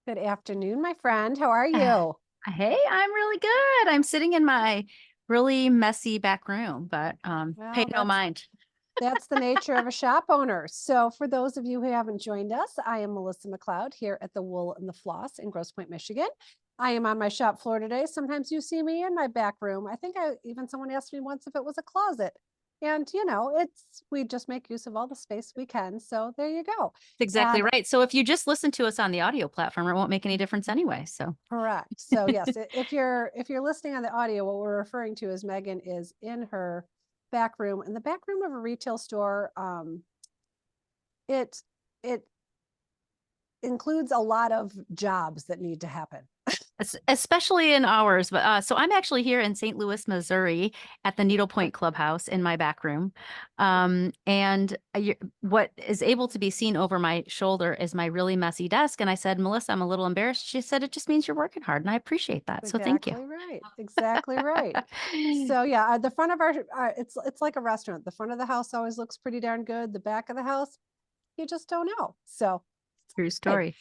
Good afternoon, my friend. How are Uh, you? Hey, I'm really good. I'm sitting in my really messy back room, but pay Well, no mind. that's the nature of a shop owner. So, for those of you who haven't joined us, I am Melissa MacLeod here at the Wool and the Floss in Grosse Pointe, Michigan. I am on my shop floor today. Sometimes you see me in my back room. I think even someone asked me once if it was a closet. And it's we just make use of all the space we can. So there you go. Exactly And right. So if you just listen to us on the audio platform, it won't make any difference anyway. So correct. So yes, if you're listening on the audio, what we're referring to is Megan is in her back room, in the back room of a retail store. It it includes a lot of jobs that need to happen. especially in ours, but so I'm actually here in St. Louis, Missouri at the Needlepoint Clubhouse in my back room. And what is able to be seen over my shoulder is my really messy desk. And I said, Melissa, I'm a little embarrassed. She said, it just means you're working hard. And I appreciate that. So thank you. Exactly right. Exactly right. So yeah, the front of our it's like a restaurant. The front of the house always looks pretty darn good. The back of the house, you just don't know. So True good. story.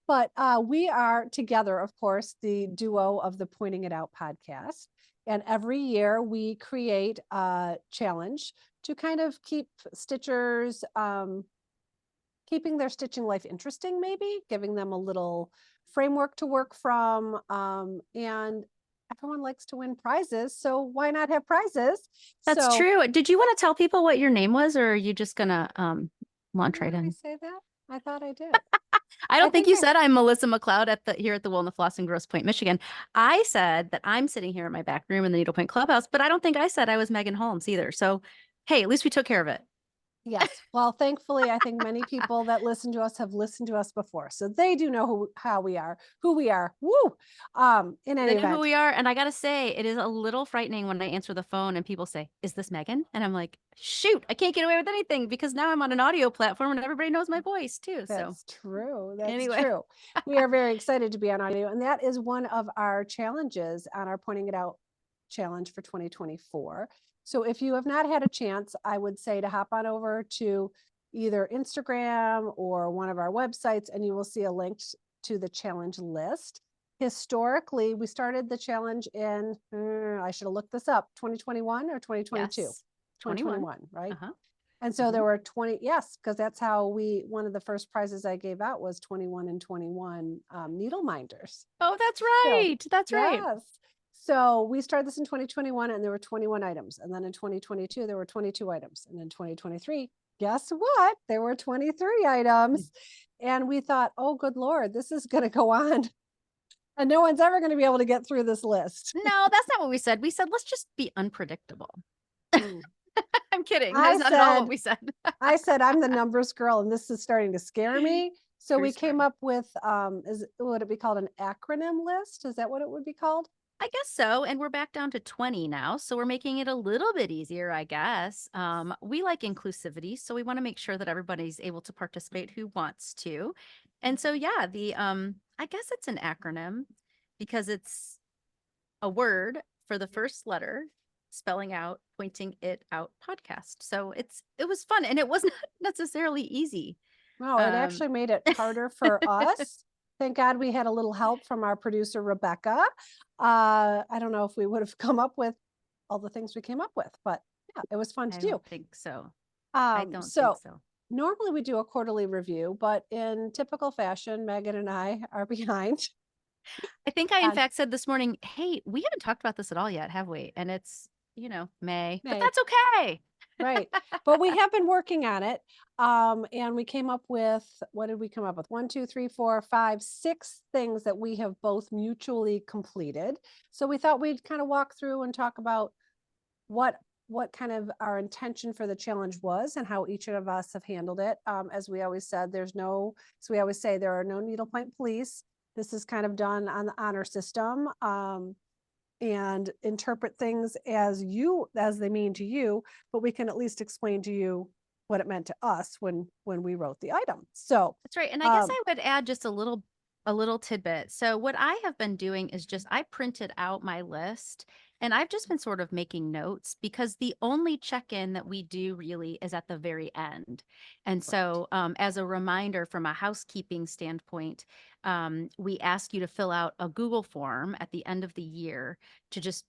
But we are together, of course, the duo of the Pointing It Out podcast. And every year we create a challenge to kind of keep stitchers, keeping their stitching life interesting, maybe giving them a little framework to work from. And everyone likes to win prizes. So why not have prizes? That's So, true. Did you want to tell people what your name was, or are you just gonna launch right did I in? say that? I thought I did. I I don't think think you I, said I'm Melissa MacLeod at the here at the Wool and the Floss in Grosse Pointe, Michigan. I said that I'm sitting here in my back room in the Needlepoint Clubhouse, but I don't think I said I was Megan Holmes either. So, hey, at least we took care of it. yes. Well, thankfully, I think many people that listen to us have listened to us before. So they do know how we are, who we are. Woo. In They any know who event, we are, and I gotta say, it is a little frightening when I answer the phone and people say, "Is this Megan?" And I'm like, "Shoot, I can't get away with anything because now I'm on an audio platform and everybody knows my voice too." So, that's true. That's anyway, true. We are very excited to be on audio. And that is one of our challenges on our Pointing It Out challenge for 2024. So if you have not had a chance, I would say to hop on over to either Instagram or one of our websites, and you will see a link to the challenge list. Historically, we started the challenge in, I should have looked this up, 2021 or 2022? yes, 21. 2021, right? Uh-huh. And so Hmm. there were 20, yes, because that's how one of the first prizes I gave out was 21 and 21 needle minders. Oh, that's So, right. That's right. yes. So we started this in 2021 and there were 21 items. And then in 2022, there were 22 items. And in 2023, guess what? There were 23 items. And we thought, oh, good Lord, this is going to go on. And no one's ever going to be able to get through this list. No, that's not what we said. We said, let's just be unpredictable. Hmm. I'm kidding. That is I not at all what said, we said. I said, I'm the numbers girl, and this is starting to scare me. So True we came story. up with, would it be called an acronym list? Is that what it would be called? I guess so. And we're back down to 20 now. So we're making it a little bit easier, I guess. We like inclusivity. So we want to make sure that everybody's able to participate who wants to. And so, yeah, I guess it's an acronym because it's a word for the first letter spelling out pointing it out podcast. So it was fun and it was not necessarily easy. No, it Um actually made it harder for us. Thank God we had a little help from our producer, Rebecca. I don't know if we would have come up with all the things we came up with, but yeah, it was fun to I do. don't think so. I Um, don't think so so. normally we do a quarterly review, but in typical fashion, Megan and I are behind. I think I, in And fact, said this morning, hey, we haven't talked about this at all yet, have we? And it's, May, but May, that's okay. right. But we have been working on it. And we came up with, what did we come up with? One, two, three, four, five, six things that we have both mutually completed. So we thought we'd kind of walk through and talk about what what kind of our intention for the challenge was and how each of us have handled it. As we always said, as we always say, there are no needlepoint police. This is kind of done on the honor system. And interpret things as they mean to you, but we can at least explain to you what it meant to us when we wrote the item. So That's right. And I guess um I would add just a little a little tidbit. So what I have been doing is just I printed out my list and I've just been sort of making notes because the only check-in that we do really is at the very end. And Correct. so as a reminder from a housekeeping standpoint, we ask you to fill out a Google form at the end of the year to just,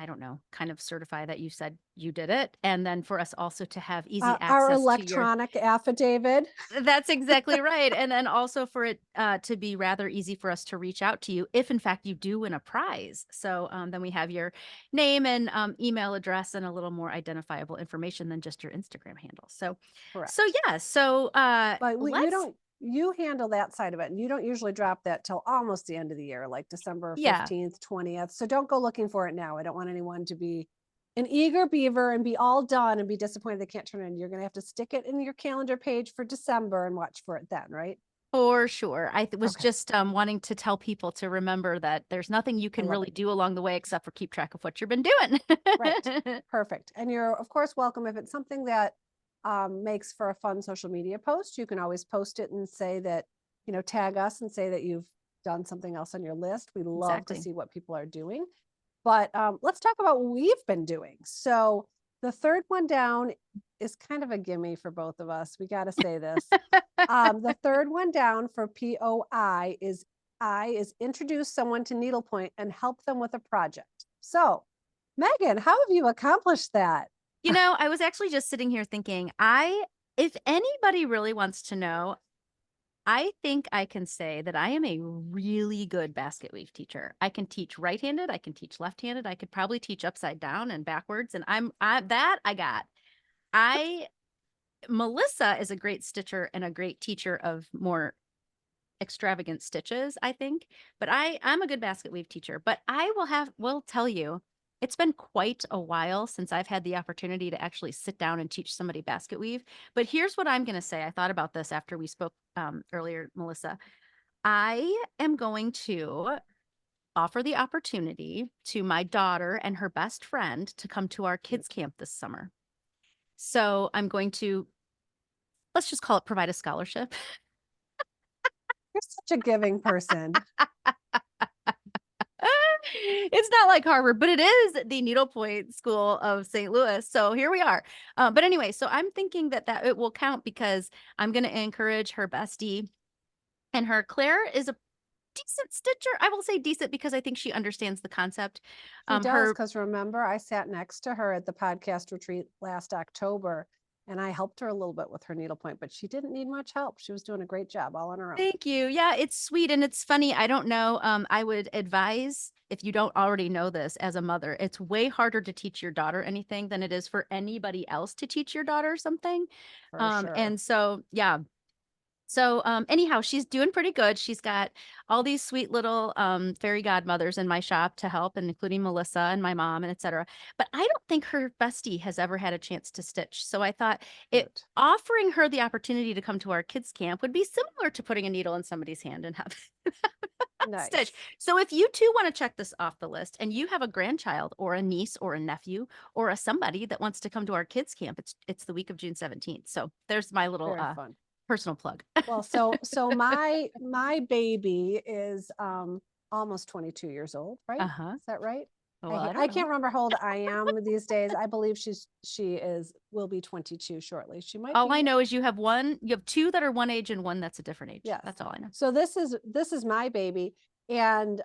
I don't know, kind of certify that you said you did it. And then for us also to have easy Our access to your electronic affidavit. that's exactly right, and then also for it, to be rather easy for us to reach out to you if in fact you do win a prize. So, then we have your name and, email address and a little more identifiable information than just your Instagram handle. So Correct. yeah, so, But you let's don't, you handle that side of it, and you don't usually drop that till almost the end of the year, like December yeah, 15th, 20th. So don't go looking for it now. I don't want anyone to be an eager beaver and be all done and be disappointed they can't turn it in. You're going to have to stick it in your calendar page for December and watch for it then, right? for sure. Was Okay. just, wanting to tell people to remember that there's nothing you I can love really it. do along the way except for keep track of what you've been doing. Right. Perfect. And you're, of course, welcome if it's something that makes for a fun social media post. You can always post it and say that, tag us and say that you've done something else on your list. We love to Exactly. see what people are doing. But let's talk about what we've been doing. So the third one down is kind of a gimme for both of us. We got to say this. The third one down for POI is introduce someone to Needlepoint and help them with a project. So, Megan, how have you accomplished that? You know, I was actually just sitting here thinking, if anybody really wants to know, I think I can say that I am a really good basket weave teacher. I can teach right-handed, I can teach left-handed, I could probably teach upside down and backwards, and I got. I Melissa is a great stitcher and a great teacher of more extravagant stitches, I think. But I'm a good basket weave teacher, but will tell you, it's been quite a while since I've had the opportunity to actually sit down and teach somebody basket weave. But here's what I'm going to say. I thought about this after we spoke earlier, Melissa. I am going to offer the opportunity to my daughter and her best friend to come to our kids camp this summer. So I'm going to, let's just call it provide a scholarship. You're such a giving person. It's not like Harvard, but it is the Needlepoint School of St. Louis. So here we are. But anyway, so I'm thinking that it will count because I'm going to encourage her bestie and her. Claire is a decent stitcher. I will say decent because I think she understands the concept. She does, Her because remember, I sat next to her at the podcast retreat last October and I helped her a little bit with her needlepoint, but she didn't need much help. She was doing a great job all on her own. Thank you. Yeah, it's sweet and it's funny. I don't know. I would advise if you don't already know this as a mother, it's way harder to teach your daughter anything than it is for anybody else to teach your daughter something. For sure. And so, yeah, so, anyhow, she's doing pretty good. She's got all these sweet little fairy godmothers in my shop to help, and including Melissa and my mom and etc. But I don't think her bestie has ever had a chance to stitch. So I thought it Cute. offering her the opportunity to come to our kids camp would be similar to putting a needle in somebody's hand and have stitch. Nice. So if you too want to check this off the list and you have a grandchild or a niece or a nephew or a somebody that wants to come to our kids camp, it's the week of June 17th. So there's my little Very fun. personal plug. Well, so my baby is almost 22 years old, right? Uh-huh. Is that right? Oh, well, I I don't know. can't remember how old I am these days. I believe will be 22 shortly. She might All be. I know is you have two that are one age and one that's a different age. Yes. That's all I know. So this is my baby. And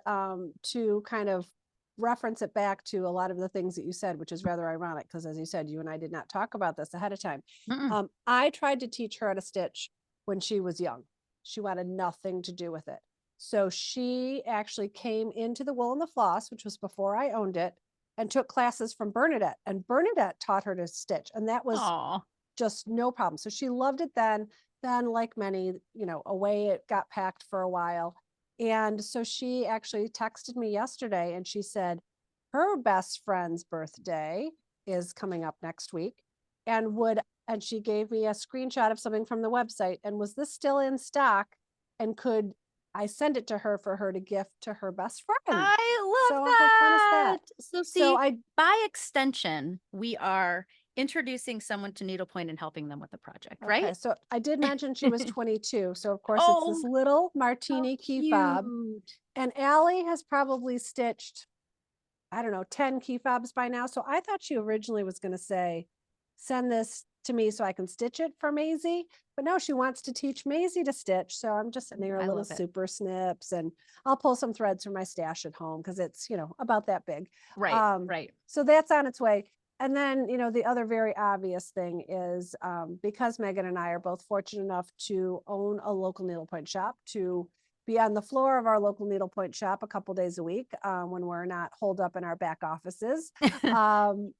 to kind of reference it back to a lot of the things that you said, which is rather ironic because as you said, you and I did not talk about this ahead of time. Mm-mm. I tried to teach her how to stitch when she was young. She wanted nothing to do with it. So she actually came into the Wool and the Floss, which was before I owned it, and took classes from Bernadette. And Bernadette taught her to stitch. And that was Aw. just no problem. So she loved it then. Then, like many, away it got packed for a while. And so she actually texted me yesterday and she said her best friend's birthday is coming up next week and she gave me a screenshot of something from the website and was this still in stock and could I send it to her for her to gift to her best friend. I love So how fun is that. that? So So see, I by extension, we are introducing someone to needlepoint and helping them with the project, Okay, right? so I did mention she was 22. So of course it's this Oh, little how martini key fob. cute. And Allie has probably stitched, I don't know, 10 key fobs by now. So I thought she originally was going to say, send this to me so I can stitch it for Maisie. But no, she wants to teach Maisie to stitch. So I'm just sitting there, I little love it. super snips, and I'll pull some threads from my stash at home because it's, about that big. Right, right. So that's on its way. And then, the other very obvious thing is because Megan and I are both fortunate enough to own a local needlepoint shop, to be on the floor of our local needlepoint shop a couple days a week when we're not holed up in our back offices.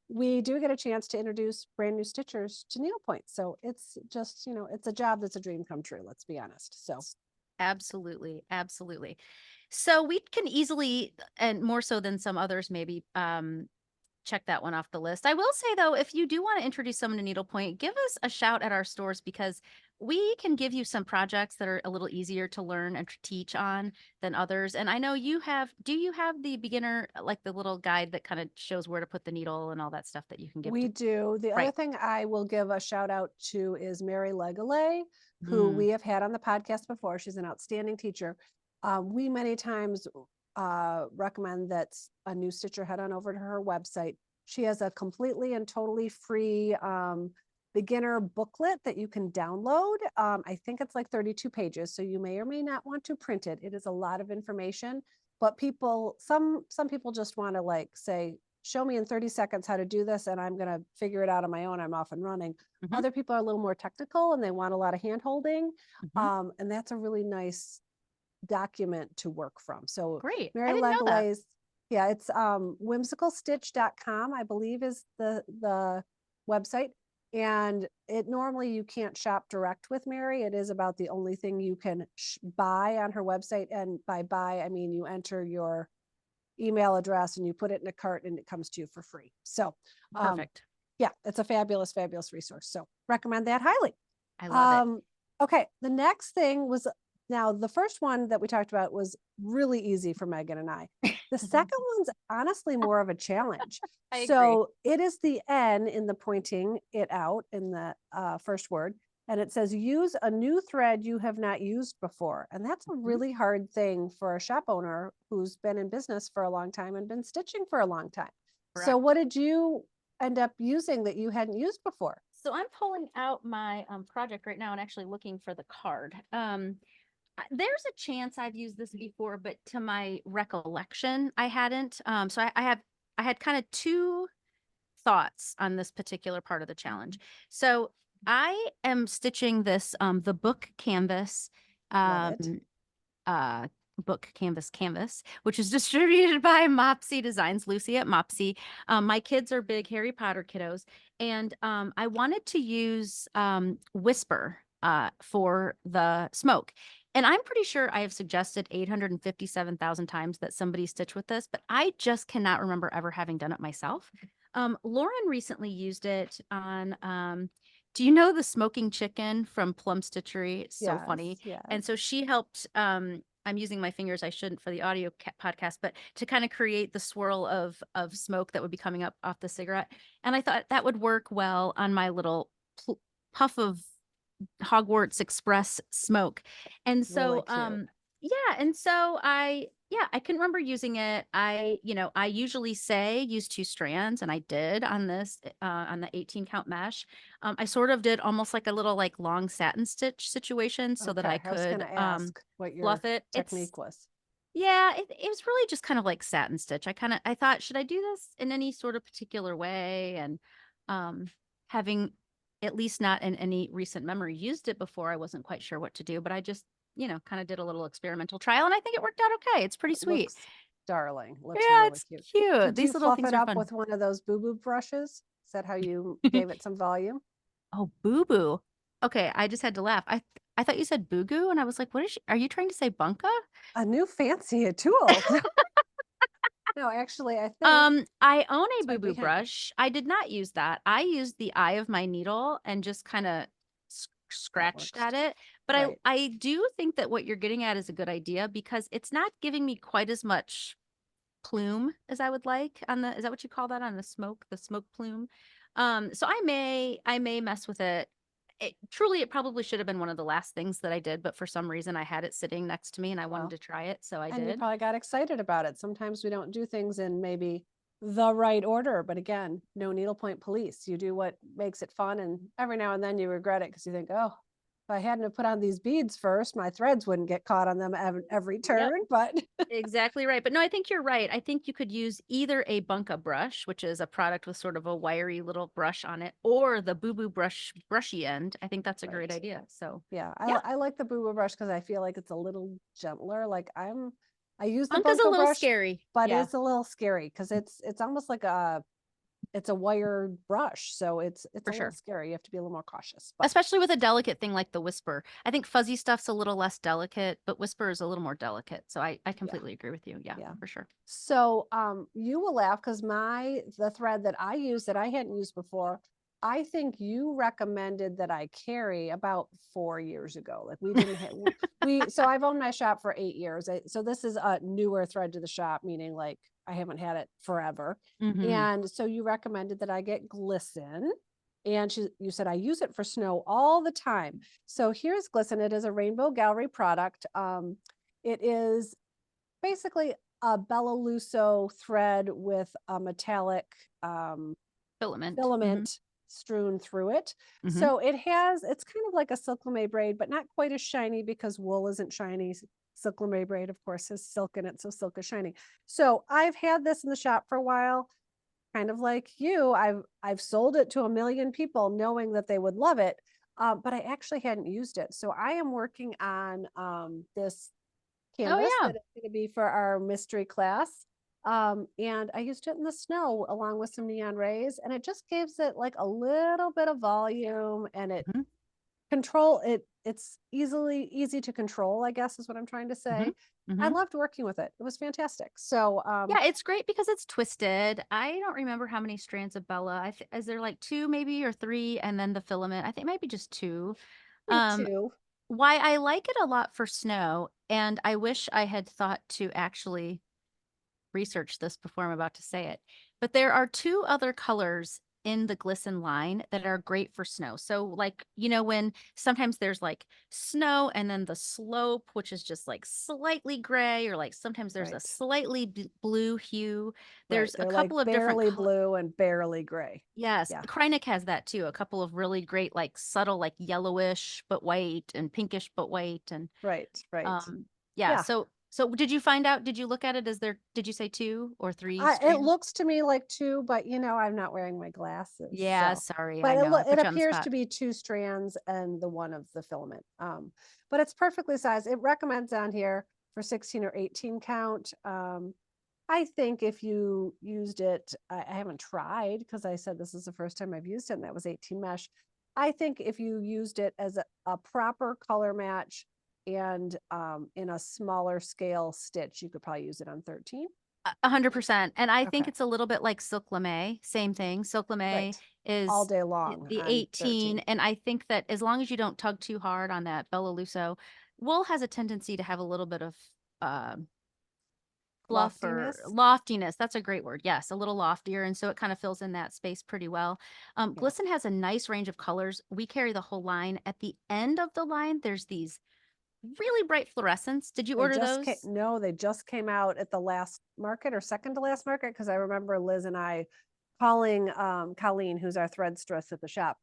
We do get a chance to introduce brand new stitchers to needlepoint. So it's just, it's a job that's a dream come true, let's be honest. So Absolutely, absolutely. So we can easily, and more so than some others, maybe check that one off the list. I will say though, if you do want to introduce someone to needlepoint, give us a shout at our stores because we can give you some projects that are a little easier to learn and to teach on than others. And I know do you have the beginner, like the little guide that kind of shows where to put the needle and all that stuff that you can give we to? do. The other Right. thing I will give a shout out to is Mary Legale, who Mm, we have had on the podcast before. She's an outstanding teacher. We many times recommend that a new stitcher head on over to her website. She has a completely and totally free beginner booklet that you can download. I think it's like 32 pages, so you may or may not want to print it. It is a lot of information, but some people just want to like say, show me in 30 seconds how to do this, and I'm going to figure it out on my own. I'm off and running. mhm, Other people are a little more technical and they want a lot of hand holding. mhm. And that's a really nice document to work from. So Great. I Mary didn't know that. Legale's, yeah, it's whimsicalstitch.com, I believe is the website. And it normally you can't shop direct with Mary. It is about the only thing you can buy on her website. And by buy, I mean you enter your email address and you put it in a cart and it comes to you for free. So Perfect. yeah, it's a fabulous, fabulous resource. So recommend that highly. I love it. Um, okay, the next thing was, now the first one that we talked about was really easy for Megan and I. The second one's honestly more of a challenge. I agree. So it is the N in the pointing it out in the first word. And it says, use a new thread you have not used before. And that's a Mhm. really hard thing for a shop owner who's been in business for a long time and been stitching for a long time. So Correct. what did you end up using that you hadn't used before? So I'm pulling out my project right now and actually looking for the card. There's a chance I've used this before, but to my recollection, I hadn't. So I had kind of two thoughts on this particular part of the challenge. So I am stitching this the book canvas Love it. uh book canvas, which is distributed by Mopsy Designs, Lucy at Mopsy. My kids are big Harry Potter kiddos, and I wanted to use Whisper for the smoke. And I'm pretty sure I have suggested 857,000 times that somebody stitch with this, but I just cannot remember ever having done it myself. Lauren recently used it on do you know the smoking chicken from Plum Stitchery? It's so funny. Yes, And yes. so she helped I'm using my fingers, I shouldn't for the audio podcast, but to kind of create the swirl of smoke that would be coming up off the cigarette. And I thought that would work well on my little puff of Hogwarts Express smoke. And Really so cute. yeah, and so I couldn't remember using it. I usually say use two strands, and I did on this on the 18 count mesh. I sort of did almost like a little like long satin stitch situation so that Okay, I I was going could to ask what your fluff it. It's technique was. yeah, it was really just kind of like satin stitch. I thought, should I do this in any sort of particular way? And um having at least not in any recent memory used it before, I wasn't quite sure what to do, but I just, kind of did a little experimental trial and I think it worked out okay. It's pretty It sweet. looks darling. Looks Yeah, really it's cute. cute. Did you These little fluff things it are up fun. with one of those boo boo brushes? Is that how you gave it some volume? Oh, boo boo. Okay, I just had to laugh. I thought you said boo goo and I was like, what is she? Are you trying to say bunka? A new fancy tool. No, actually, I think I own a this might be boo-boo him. brush. I did not use that. I used the eye of my needle and just kind of That scratched works. at it. But I Right. I do think that what you're getting at is a good idea because it's not giving me quite as much plume as I would like on the, is that what you call that on the smoke plume? So I may mess with it. It probably should have been one of the last things that I did, but for some reason I had it sitting next to me and I wanted Well, to try it, so I and you did. probably got excited about it. Sometimes we don't do things in maybe the right order, but again, no needlepoint police. You do what makes it fun, and every now and then you regret it because you think, oh, if I hadn't have put on these beads first, my threads wouldn't get caught on them every Yep. turn. But Exactly right. But no, I think you're right. I think you could use either a bunka brush, which is a product with sort of a wiry little brush on it, or the boo boo brush brushy end. I think that's a great right. idea. So Yeah, yeah, I like the Boo Boo brush because I feel like it's a little gentler. Like I use the bunka's a Bunko little brush, scary. but Yeah, it's a little scary because it's almost like it's a wired brush, so it's for a little sure. scary. You have to be a little more cautious. But Especially with a delicate thing like the whisper. I think fuzzy stuff's a little less delicate, but whisper is a little more delicate. So I yeah, completely agree with you. Yeah, yeah. for sure. So you will laugh because the thread that I use that I hadn't used before, I think you recommended that I carry about 4 years ago. Like we didn't have so I've owned my shop for 8 years. So this is a newer thread to the shop, meaning like I haven't had it forever. Hmm. And so you recommended that I get Glisten. And you said I use it for snow all the time. So here's Glisten. It is a Rainbow Gallery product. It is basically a Bellaluso thread with a metallic Filament. filament strewn through it. Hmm. So it's kind of like a silk lame braid, but not quite as shiny because wool isn't shiny. Silk lame braid, of course, has silk in it, so silk is shiny. So I've had this in the shop for a while, kind of like you. I've sold it to a million people knowing that they would love it, but I actually hadn't used it. So I am working on this Oh canvas yeah. that is going to be for our mystery class. And I used it in the snow along with some neon rays, and it just gives it like a little bit of volume, and Hmm. it's easy to control, I guess is what I'm trying to Hmm. say. I Hmm. loved working with it. It was fantastic. So Yeah, it's great because it's twisted. I don't remember how many strands of Bella. Is there like two maybe or three, and then the filament? I think maybe just two. I think Um, too. why I like it a lot for snow, and I wish I had thought to actually research this before I'm about to say it, but there are two other colors in the Glisten line that are great for snow. So, like, when sometimes there's like snow and then the slope, which is just like slightly gray, or like sometimes there's a Right. slightly blue hue. Right. There's a They're like couple of different barely colors. blue and barely gray. Yes, Yeah. Kreinik has that too. A couple of really great, like subtle, like yellowish but white and pinkish but white. And Right. Right. um, yeah. Yeah. So did you find out? Did you look at it? Did you say two or three It strands? looks to me like two, but I'm not wearing my glasses, Yeah, so. sorry. I But know. I it put you on the appears spot. to be two strands and the one of the filament. But it's perfectly sized. It recommends on here for 16 or 18 count. I think if you used it, I haven't tried because I said this is the first time I've used it, and that was 18 mesh. I think if you used it as a proper color match and in a smaller scale stitch, you could probably use it on 13. 100%. And I think Okay. it's a little bit like Silk Lame. Same thing. Silk Lame Right. All is day long the on 18. 13. And I think that as long as you don't tug too hard on that Bella Luso, wool has a tendency to have a little bit of uh, fluff or Loftiness. loftiness. That's a great word. Yes, a little loftier. And so it kind of fills in that space pretty well. Yeah. Glisten has a nice range of colors. We carry the whole line. At the end of the line, there's these really bright fluorescents. Did you order those? No, they just came out at the last market or second to last market because I remember Liz and I calling Colleen, who's our threadstress at the shop,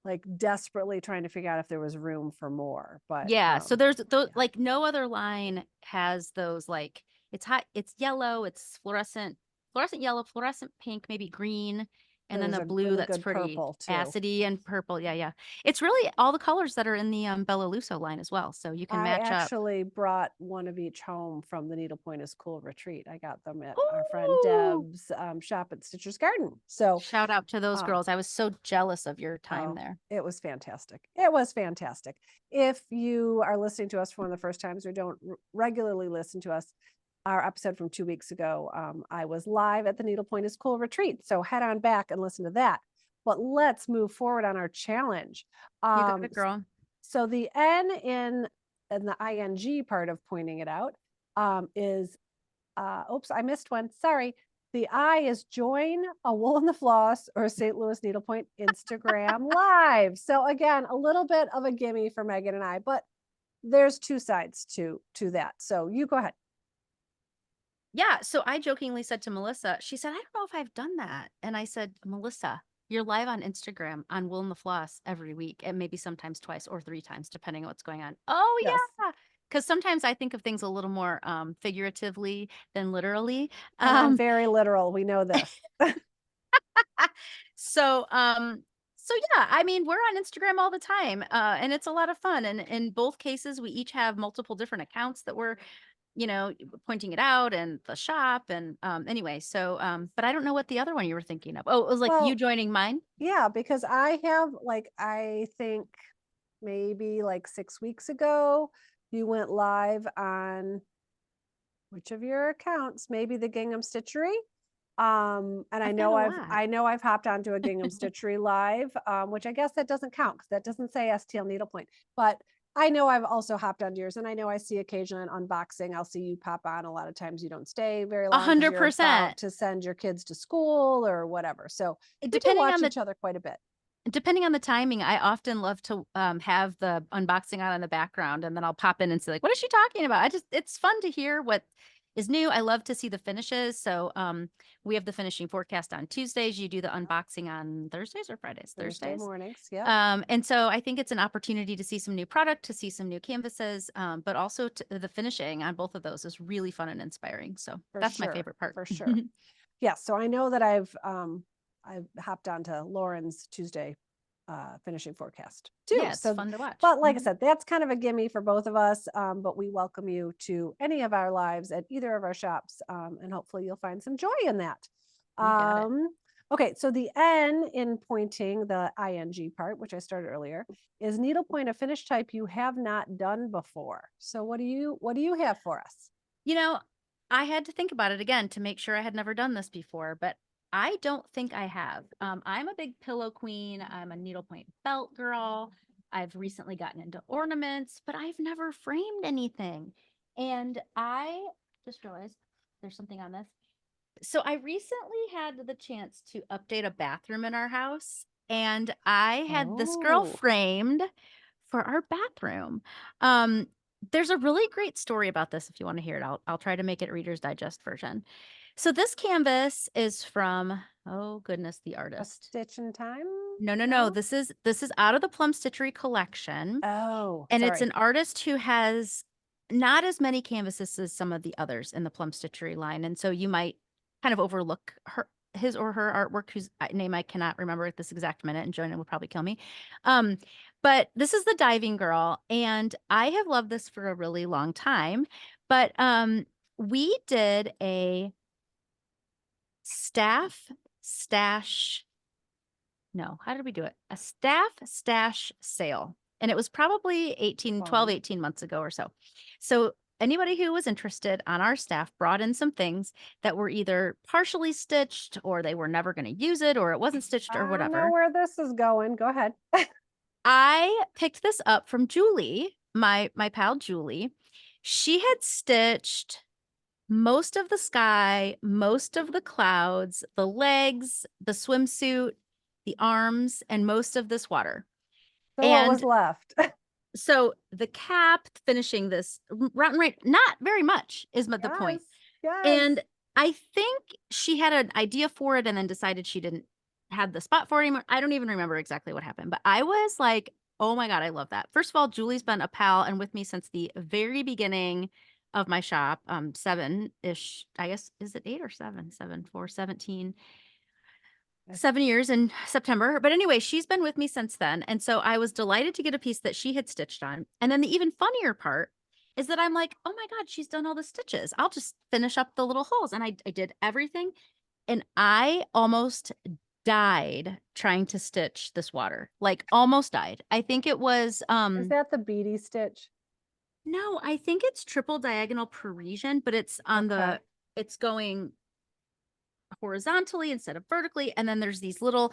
like desperately trying to figure out if there was room for more. But Yeah, so there's those, yeah. like, no other line has those, like, it's hot, it's yellow, it's fluorescent yellow, fluorescent pink, maybe green, and then There's the a blue really that's good pretty purple too. acidy and purple. Yeah, yeah. It's really all the colors that are in the Bella Luso line as well. So you can I match up. actually brought one of each home from the Needlepoint is Cool retreat. I got them at our friend Ooh! Deb's shop at Stitcher's Garden. So Shout out to those um, girls. I was so jealous of your time oh, there. it was fantastic. It was fantastic. If you are listening to us for one of the first times or don't regularly listen to us, our episode from 2 weeks ago, I was live at the Needlepoint is Cool retreat. So head on back and listen to that. But let's move forward on our challenge. You got Um, it, girl. so the N in the ing part of pointing it out is oops, I missed one. Sorry. The I is join a Wool in the Floss or St. Louis Needlepoint Instagram Live. So again, a little bit of a gimme for Megan and I, but there's two sides to that. So you go ahead. Yeah. So I jokingly said to Melissa, she said, I don't know if I've done that. And I said, Melissa, you're live on Instagram on Will and the Floss every week, and maybe sometimes twice or 3 times, depending on what's going on. Oh, Yes. yeah. Because sometimes I think of things a little more figuratively than literally. And I'm very literal. We know this. So, so yeah, I mean, we're on Instagram all the time, and it's a lot of fun. And in both cases, we each have multiple different accounts that we're, pointing it out and the shop. And anyway, so, but I don't know what the other one you were thinking of. Oh, it was like you Well, joining mine. yeah, because I have I think maybe like 6 weeks ago, you went live on which of your accounts? Maybe the Gingham Stitchery. And I've got a lot. I know I've hopped onto a Gingham Stitchery live, which I guess that doesn't count because that doesn't say STL needlepoint. But I know I've also hopped onto yours, and I know I see occasionally an unboxing. I'll see you pop on. A lot of times you don't stay very A long because hundred you're about percent. to send your kids to school or whatever. So we do Depending watch on the each other quite a bit. Depending on the timing, I often love to have the unboxing on in the background, and then I'll pop in and say, like, what is she talking about? It's fun to hear what is new. I love to see the finishes. So we have the finishing forecast on Tuesdays. You do the unboxing on Thursdays or Fridays? Thursday Thursdays. mornings. Yeah. And so I think it's an opportunity to see some new product, to see some new canvases, but also the finishing on both of those is really fun and inspiring. So that's my favorite part. For sure. Yeah. So I know that I've hopped onto Lauren's Tuesday finishing forecast too. Yeah, it's So, fun to watch. but like I said, that's kind of a gimme for both of us. But we welcome you to any of our lives at either of our shops, and hopefully you'll find some joy in that. You got it. Okay, so the N in pointing, the ing part, which I started earlier, is needlepoint a finish type you have not done before. So what do you have for us? You know, I had to think about it again to make sure I had never done this before, but I don't think I have. I'm a big pillow queen. I'm a needlepoint belt girl. I've recently gotten into ornaments, but I've never framed anything. And I just realized there's something on this. So I recently had the chance to update a bathroom in our house, and I had this girl Oh, framed for our bathroom. Um, there's a really great story about this if you want to hear it. I'll try to make it Reader's Digest version. So this canvas is from, oh goodness, the a artist. stitch in time? No, no, no. No? This is out of the Plum Stitchery collection, Oh, and it's sorry. an artist who has not as many canvases as some of the others in the Plum Stitchery line, and so you might kind of overlook his or her artwork, whose name I cannot remember at this exact minute, and Jonah will probably kill me. Um, but this is the Diving Girl, and I have loved this for a really long time. But we did a staff stash. No, how did we do it? A staff stash sale. And it was probably 12, Fun. 18 months ago or so. So anybody who was interested on our staff brought in some things that were either partially stitched or they were never going to use it or it wasn't stitched or I know whatever. where this is going. Go ahead. I picked this up from Julie, my pal Julie. She had stitched most of the sky, most of the clouds, the legs, the swimsuit, the arms, and most of this water. So what was And left? so the cap finishing this right, not very much is the point. Yes. And I think she had an idea for it and then decided she didn't have the spot for it anymore. I don't even remember exactly what happened, but I was like, oh my God, I love that. First of all, Julie's been a pal and with me since the very beginning of my shop, 7-ish, I guess, is it 8 or 7? 7, 4, 17, 7 years in September. But anyway, she's been with me since then. And so I was delighted to get a piece that she had stitched on. And then the even funnier part is that I'm like, oh my God, she's done all the stitches. I'll just finish up the little holes. And I did everything. And I almost died trying to stitch this water, like almost died. I think it was, Is that the beady stitch? no, I think it's triple diagonal Parisian, but it's on Okay. it's going horizontally instead of vertically. And then there's these the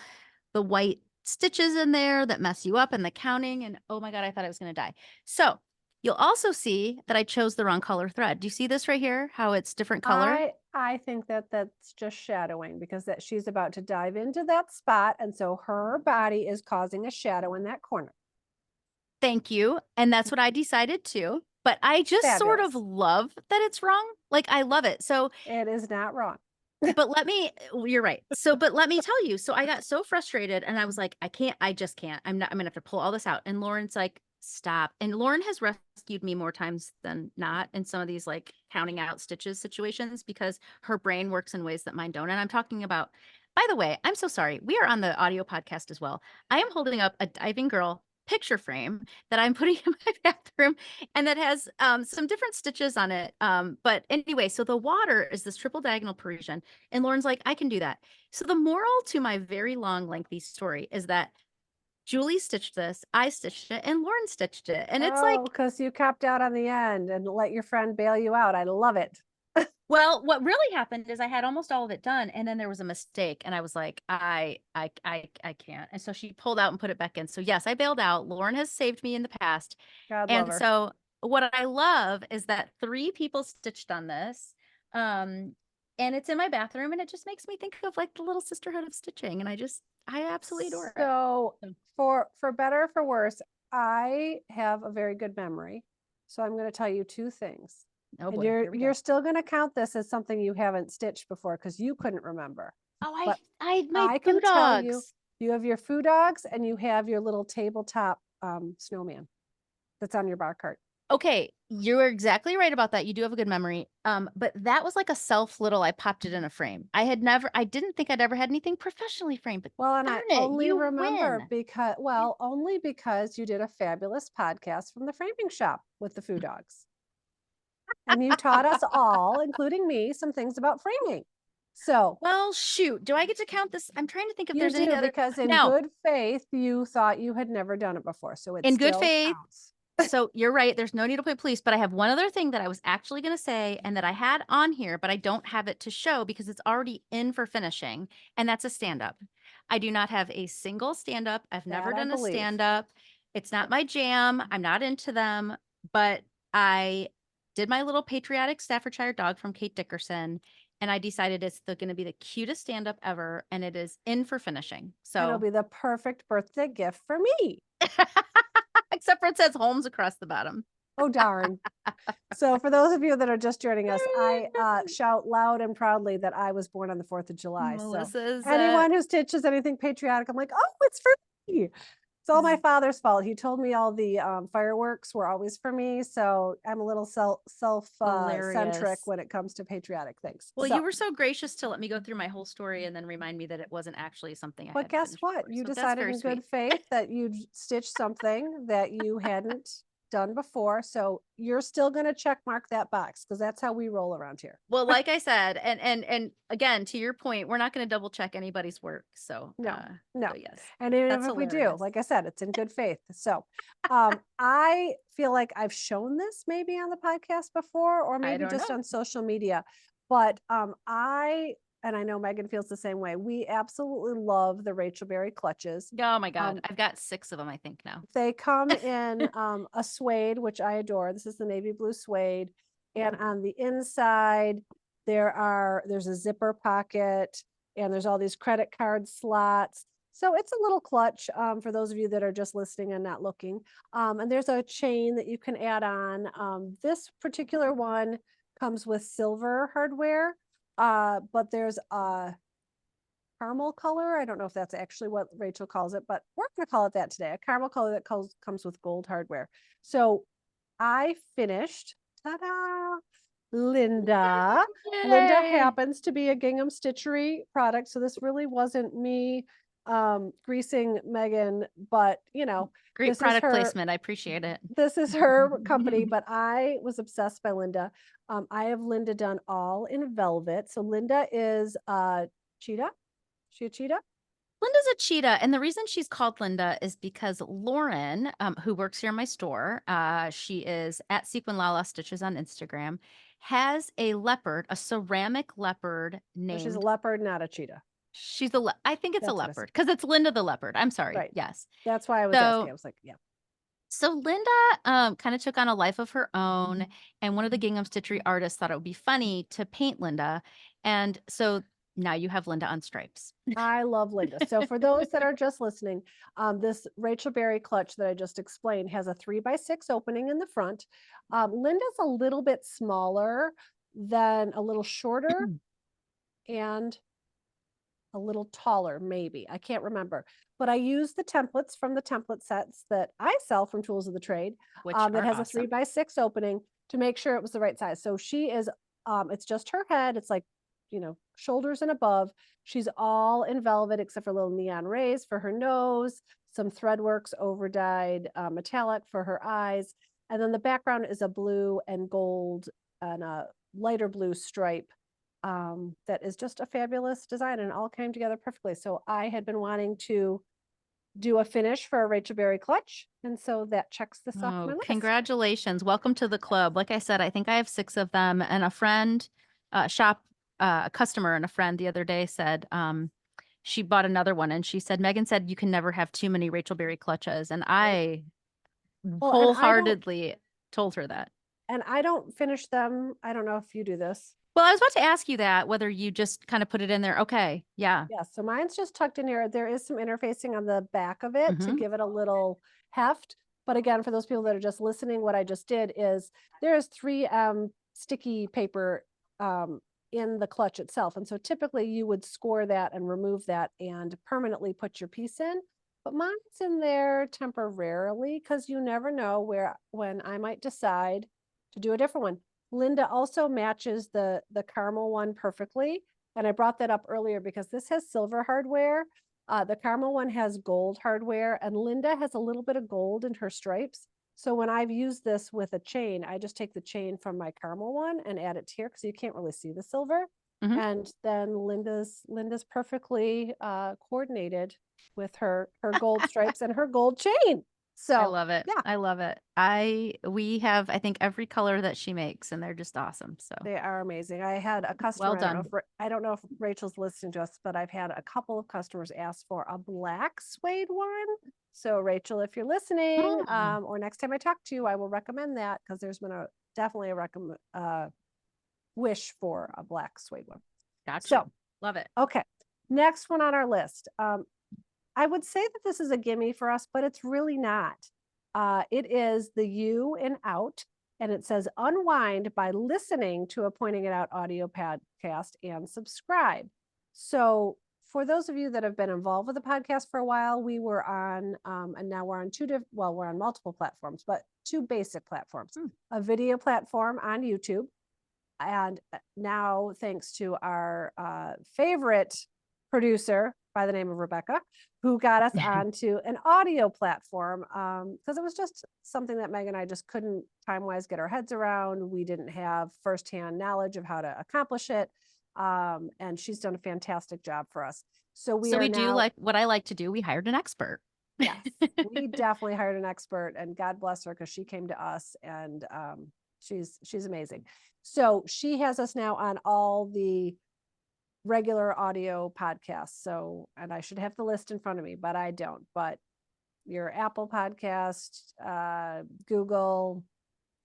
white stitches in there that mess you up and the counting. And oh my God, I thought I was going to die. So You'll also see that I chose the wrong color thread. Do you see this right here? How it's different color? I think that that's just shadowing because that she's about to dive into that spot, and so her body is causing a shadow in that corner. Thank you. And that's what I decided too. But I just sort of Fabulous. love that it's wrong. Like I love it. So, It is not wrong. but let me, you're right. So, but let me tell you. So I got so frustrated and I was like, I just can't. I'm gonna have to pull all this out. And Lauren's like, stop. And Lauren has rescued me more times than not in some of these like counting out stitches situations because her brain works in ways that mine don't. And I'm talking about, by the way, I'm so sorry. We are on the audio podcast as well. I am holding up a diving girl picture frame that I'm putting in my bathroom and that has some different stitches on it. But anyway, so the water is this triple diagonal Parisian. And Lauren's like, I can do that. So the moral to my very long, lengthy story is that Julie stitched this, I stitched it, and Lauren stitched it. And it's Oh, like, because you capped out on the end and let your friend bail you out. I love it. well, what really happened is I had almost all of it done, and then there was a mistake, and I was like, I can't. And so she pulled out and put it back in. So yes, I bailed out. Lauren has saved me in the past. God love And her. so what I love is that 3 people stitched on this. And it's in my bathroom, and it just makes me think of like the little sisterhood of stitching. And I absolutely adore it. So So- for better or for worse, I have a very good memory. So I'm going to tell you two things. Oh And boy, here we you're go. still going to count this as something you haven't stitched before because you couldn't remember. Oh, But my I foo can tell you, dogs. you have your foo dogs and you have your little tabletop snowman that's on your bar cart. Okay, you're exactly right about that. You do have a good memory. But that was like a self little, I popped it in a frame. I didn't think I'd ever had anything professionally framed, but Well, and darn I it, only you remember win. because, well, only because you did a fabulous podcast from the framing shop with the foo dogs. And you taught us all, including me, some things about framing. So Well, shoot. Do I get to count this? I'm trying to think if you there's any do other. because in Now, good faith, you thought you had never done it before. So it in good still faith, counts. so you're right. There's no needlepoint police, but I have one other thing that I was actually going to say and that I had on here, but I don't have it to show because it's already in for finishing. And that's a stand up. I do not have a single stand up. I've never That I done a believe. stand up. It's not my jam. I'm not into them, but I did my little patriotic Staffordshire dog from Kate Dickerson. And I decided it's going to be the cutest stand up ever. And it is in for finishing. And it'll So, be the perfect birthday gift for me. except for it says Holmes across the bottom. Oh, darn. So for those of you that are just joining us, I shout loud and proudly that I was born on the 4th of July. So Melissa's anyone who stitches anything patriotic, I'm like, oh, it's for me. It's all my father's fault. He told me all the fireworks were always for me. So I'm a little self centric hilarious. when it comes to patriotic things. Well, So, you were so gracious to let me go through my whole story and then remind me that it wasn't actually something I but had guess finished what? before. You So that's decided very in sweet. good faith that you'd stitch something that you hadn't done before. So you're still going to check mark that box because that's how we roll around here. Well, like I said, and again, to your point, we're not going to double check anybody's work. So, No, no. so yes, And even that's if we do, hilarious. like I said, it's in good faith. So I feel like I've shown this maybe on the podcast before, or I maybe don't just know. on social media. But and I know Megan feels the same way. We absolutely love the Rachel Berry clutches. Oh my God. I've got 6 of them, I think now. They come in a suede, which I adore. This is the navy blue suede. And on the inside, there's a zipper pocket and there's all these credit card slots. So it's a little clutch for those of you that are just listening and not looking. And there's a chain that you can add on. This particular one comes with silver hardware, but there's a caramel color. I don't know if that's actually what Rachel calls it, but we're going to call it that today. A caramel color that comes with gold hardware. So I finished, ta-da, Linda. Linda Yay. happens to be a gingham stitchery product. So this really wasn't me greasing Megan, but Great this is product her placement. I appreciate it. this is her company, but I was obsessed by Linda. I have Linda done all in velvet. So Linda is cheetah. She a cheetah? Linda's a cheetah, and the reason she's called Linda is because Lauren, who works here in my store, she is at Sequin Lala Stitches on Instagram, has a leopard, a ceramic leopard So she's a named. leopard, not a cheetah. I think it's a That's what I said. leopard because it's Linda the leopard. I'm sorry. Right. Yes. That's why I was asking. So I was like, yeah. So Linda kind of took on a life of her own, and one of the gingham stitchery artists thought it would be funny to paint Linda. And so now you have Linda on stripes. I love Linda. So for those that are just listening, this Rachel Berry clutch that I just explained has a 3x6 opening in the front. Linda's a little bit smaller than a little shorter and a little taller, maybe. I can't remember. But I use the templates from the template sets that I sell from Tools of the Trade Which that are has a awesome. 3x6 opening to make sure it was the right size. So she is, it's just her head. It's like, shoulders and above. She's all in velvet except for little neon rays for her nose, some threadworks over dyed metallic for her eyes. And then the background is a blue and gold and a lighter blue stripe that is just a fabulous design and all came together perfectly. So I had been wanting to do a finish for a Rachel Berry clutch. And so that checks this off my Oh, list. congratulations. Welcome to the club. Like I said, I think I have 6 of them. And a friend, a customer and a friend the other day said, she bought another one and she said, Megan said you can never have too many Rachel Berry clutches. And Right. I Well, wholeheartedly told her that. and I don't finish them. I don't know if you do this. Well, I was about to ask you that, whether you just kind of put it in there. Okay. Yeah. Yeah, so mine's just tucked in here. There is some interfacing on the back of it to Hmm. give it a little heft. But again, for those people that are just listening, what I just did is there is 3M sticky paper in the clutch itself. And so typically you would score that and remove that and permanently put your piece in. But mine's in there temporarily because you never know when I might decide to do a different one. Linda also matches the caramel one perfectly. And I brought that up earlier because this has silver hardware. The caramel one has gold hardware, and Linda has a little bit of gold in her stripes. So when I've used this with a chain, I just take the chain from my caramel one and add it to here because you can't really see the silver. Hmm. And then Linda's perfectly coordinated with her gold stripes and her gold chain. I So love it. yeah, I love it. We have, I think, every color that she makes, and they're just awesome. So they are amazing. I had a well customer, done. I don't know if Rachel's listening to us, but I've had a couple of customers ask for a black suede one. So Rachel, if you're listening, Mm, or next time I talk to you, I will recommend that because there's been definitely a wish for a black suede one. got you. So, Love it. okay. Next one on our list. I would say that this is a gimme for us, but it's really not. It is the U in out, and it says unwind by listening to a Pointing It Out audio podcast and subscribe. So for those of you that have been involved with the podcast for a while, we were on, and now we're on we're on multiple platforms, but 2 basic platforms, a video platform on YouTube. And now, thanks to our favorite producer by the name of Rebecca, who got us onto an audio platform because it was just something that Meg and I just couldn't time-wise get our heads around. We didn't have firsthand knowledge of how to accomplish it. And she's done a fantastic job for us. So we So are we do now, like what I like to do. We hired an expert. yes, we definitely hired an expert, and God bless her because she came to us and she's amazing. So she has us now on all the regular audio podcasts. So, and I should have the list in front of me, but I don't. But your Apple podcast, Google,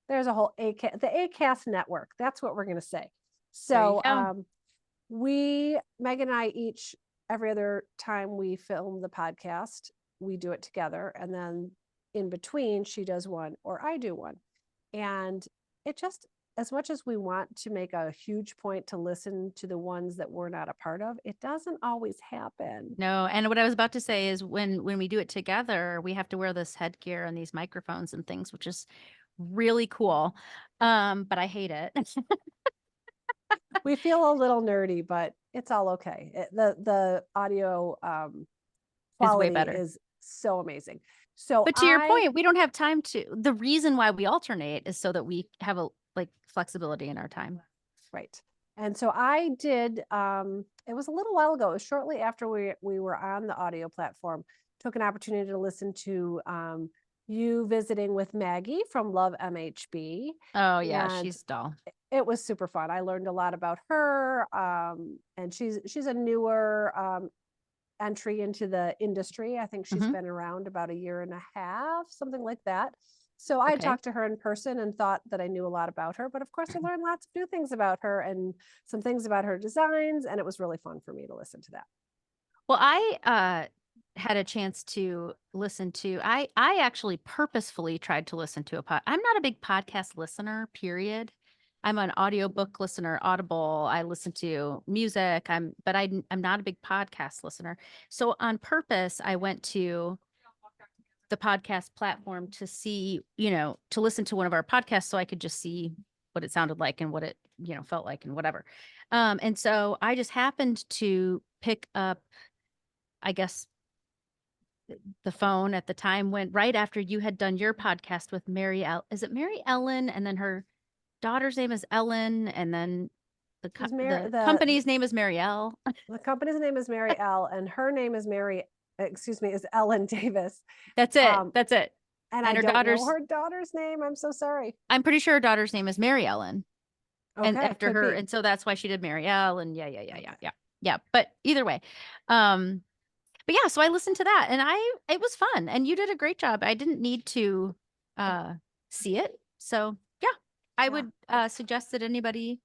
there's a whole the Acast network. That's what we're going to say. There you So, go. Meg and I each, every other time we film the podcast, we do it together. And then in between, she does one or I do one. And it just, as much as we want to make a huge point to listen to the ones that we're not a part of, it doesn't always happen. No, and what I was about to say is when we do it together, we have to wear this headgear and these microphones and things, which is really cool. But I hate it. We feel a little nerdy, but it's all okay. The audio Is way quality better. is so amazing. So But to your point, we don't have time to. The reason why we alternate is so that we have a like flexibility in our time. right. And so I did, it was a little while ago, it was shortly after we were on the audio platform, took an opportunity to listen to you visiting with Maggie from Love MHB. Oh yeah, And she's dull. it was super fun. I learned a lot about her. And she's a newer entry into the industry. I think she's Mhm. been around about a year and a half, something like that. So I Okay. talked to her in person and thought that I knew a lot about her, but of course I learned lots of new things about her and some things about her designs, and it was really fun for me to listen to that. Well, I had a chance to listen to I actually purposefully tried to listen to a I'm not a big podcast listener, period. I'm an audiobook listener, Audible. I listen to music. I'm not a big podcast listener. So on purpose, I went to the podcast platform to see, to listen to one of our podcasts so I could just see what it sounded like and what it, felt like and whatever. And so I just happened to pick up, I guess, the phone at the time when right after you had done your podcast with Is it Mary Ellen? And then her daughter's name is Ellen, and then She's the company's name is Marielle. the company's name is Mary L, and her name is is Ellen Davis. That's it. Um, That's it. and I And her don't know daughter's her daughter's name. I'm so sorry. I'm pretty sure her daughter's name is Mary Ellen. And Okay, after could her, be. and so that's why she did Marielle, and Okay. yeah. But either way, um, but yeah, so I listened to that, and it was fun, and you did a great job. I didn't need to uh see it, so yeah, I Yeah. would suggest that anybody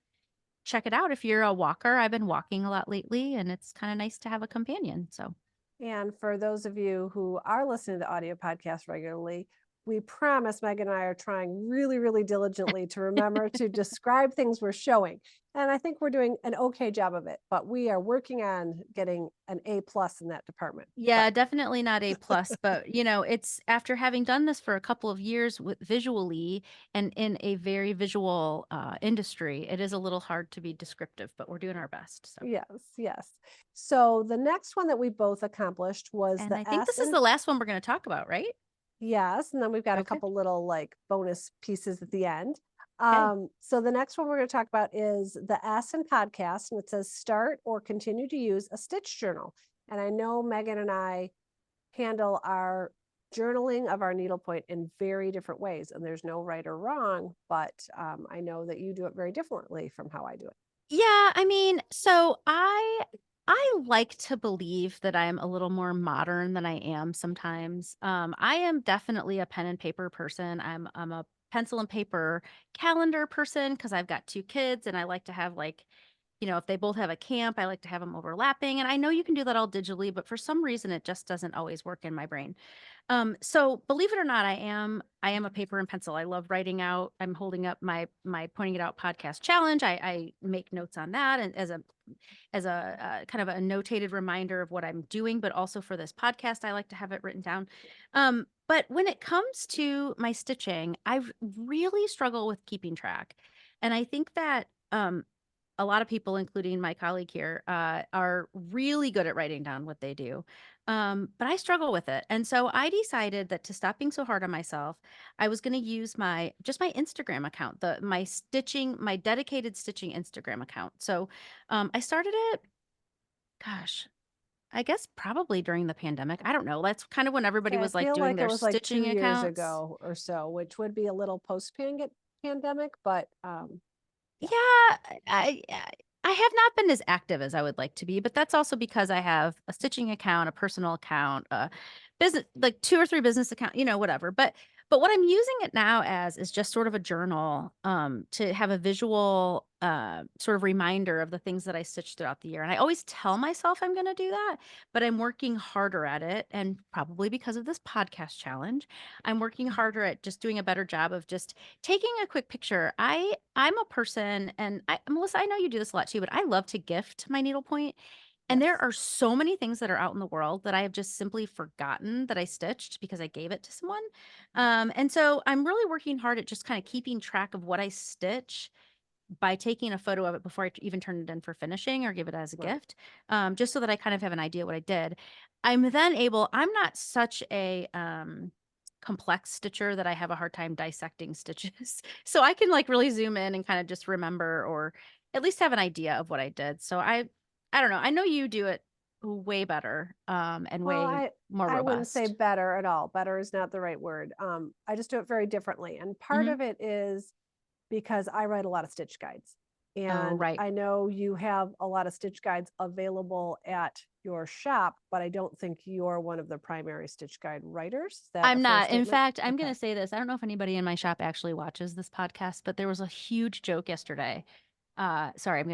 check it out if you're a walker. I've been walking a lot lately, and it's kind of nice to have a companion. So And for those of you who are listening to audio podcasts regularly, we promise Megan and I are trying really, really diligently to remember to describe things we're showing. And I think we're doing an okay job of it, but we are working on getting an A+ in that department. But yeah, definitely not A plus, but it's after having done this for a couple of years with visually and in a very visual industry, it is a little hard to be descriptive, but we're doing our best. So, yes, yes. So the next one that we both accomplished was and the I think S this is and the last one we're going to talk about, right? yes, and then we've got a Okay. couple little like bonus pieces at the end. Okay. So the next one we're going to talk about is the S in podcast, and it says start or continue to use a stitch journal. And I know Megan and I handle our journaling of our needlepoint in very different ways, and there's no right or wrong, but I know that you do it very differently from how I do it. Yeah, I mean, so I like to believe that I'm a little more modern than I am sometimes. I am definitely a pen and paper person. I'm a pencil and paper calendar person because I've got two kids and I like to have like, if they both have a camp, I like to have them overlapping. And I know you can do that all digitally, but for some reason it just doesn't always work in my brain. So believe it or not, I am a paper and pencil. I love writing out. I'm holding up my pointing it out podcast challenge. I make notes on that and as a kind of a notated reminder of what I'm doing, but also for this podcast, I like to have it written down. But when it comes to my stitching, I really struggle with keeping track, and I think that a lot of people, including my colleague here, are really good at writing down what they do. But I struggle with it. And so I decided that to stop being so hard on myself, I was going to use my Instagram account, my dedicated stitching Instagram account. So I started it, gosh, I guess probably during the pandemic. I don't know. That's kind of when everybody Okay, I was like feel doing like it their was like stitching 2 years accounts. ago or so, which would be a little post pandemic, but Yeah, yeah. I have not been as active as I would like to be, but that's also because I have a stitching account, a personal account, a business, like two or three business account, whatever. But what I'm using it now as is just sort of a journal, to have a visual sort of reminder of the things that I stitched throughout the year. And I always tell myself I'm going to do that, but I'm working harder at it. And probably because of this podcast challenge, I'm working harder at just doing a better job of just taking a quick picture. I'm a person, and Melissa, I know you do this a lot too, but I love to gift my needlepoint. And there Yes. are so many things that are out in the world that I have just simply forgotten that I stitched because I gave it to someone. And so I'm really working hard at just kind of keeping track of what I stitch by taking a photo of it before I even turn it in for finishing or give it as a Right. gift, just so that I kind of have an idea what I did. I'm not such a complex stitcher that I have a hard time dissecting stitches. So I can like really zoom in and kind of just remember or at least have an idea of what I did. So I don't know. I know you do it way better and Well, way more I wouldn't say robust. better at all. Better is not the right word. I just do it very differently. And part Hmm. of it is because I write a lot of stitch guides. And right. I know you have a lot of stitch guides available at your shop, but I don't think you're one of the primary stitch guide writers. Is that a I'm fair not. In statement? fact, I'm Okay. going to say this. I don't know if anybody in my shop actually watches this podcast, but there was a huge joke yesterday. Sorry,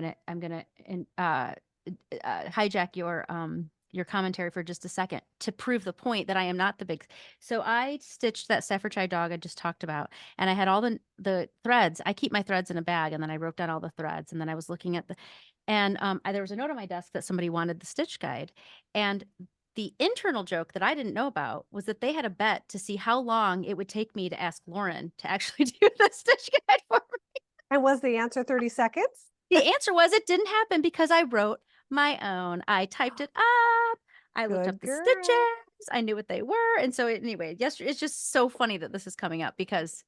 hijack your commentary for just a second to prove the point that I am not the big. So I stitched that Staffordshire dog I just talked about, and I had all the threads. I keep my threads in a bag, and then I wrote down all the threads, and then I was looking at there was a note on my desk that somebody wanted the stitch guide, and the internal joke that I didn't know about was that they had a bet to see how long it would take me to ask Lauren to actually do the stitch guide for me. And was the answer 30 seconds? The answer was it didn't happen because I wrote my own. I typed it up. I looked up Good the girl. stitches. I knew what they were. And so anyway, yesterday, it's just so funny that this is coming up because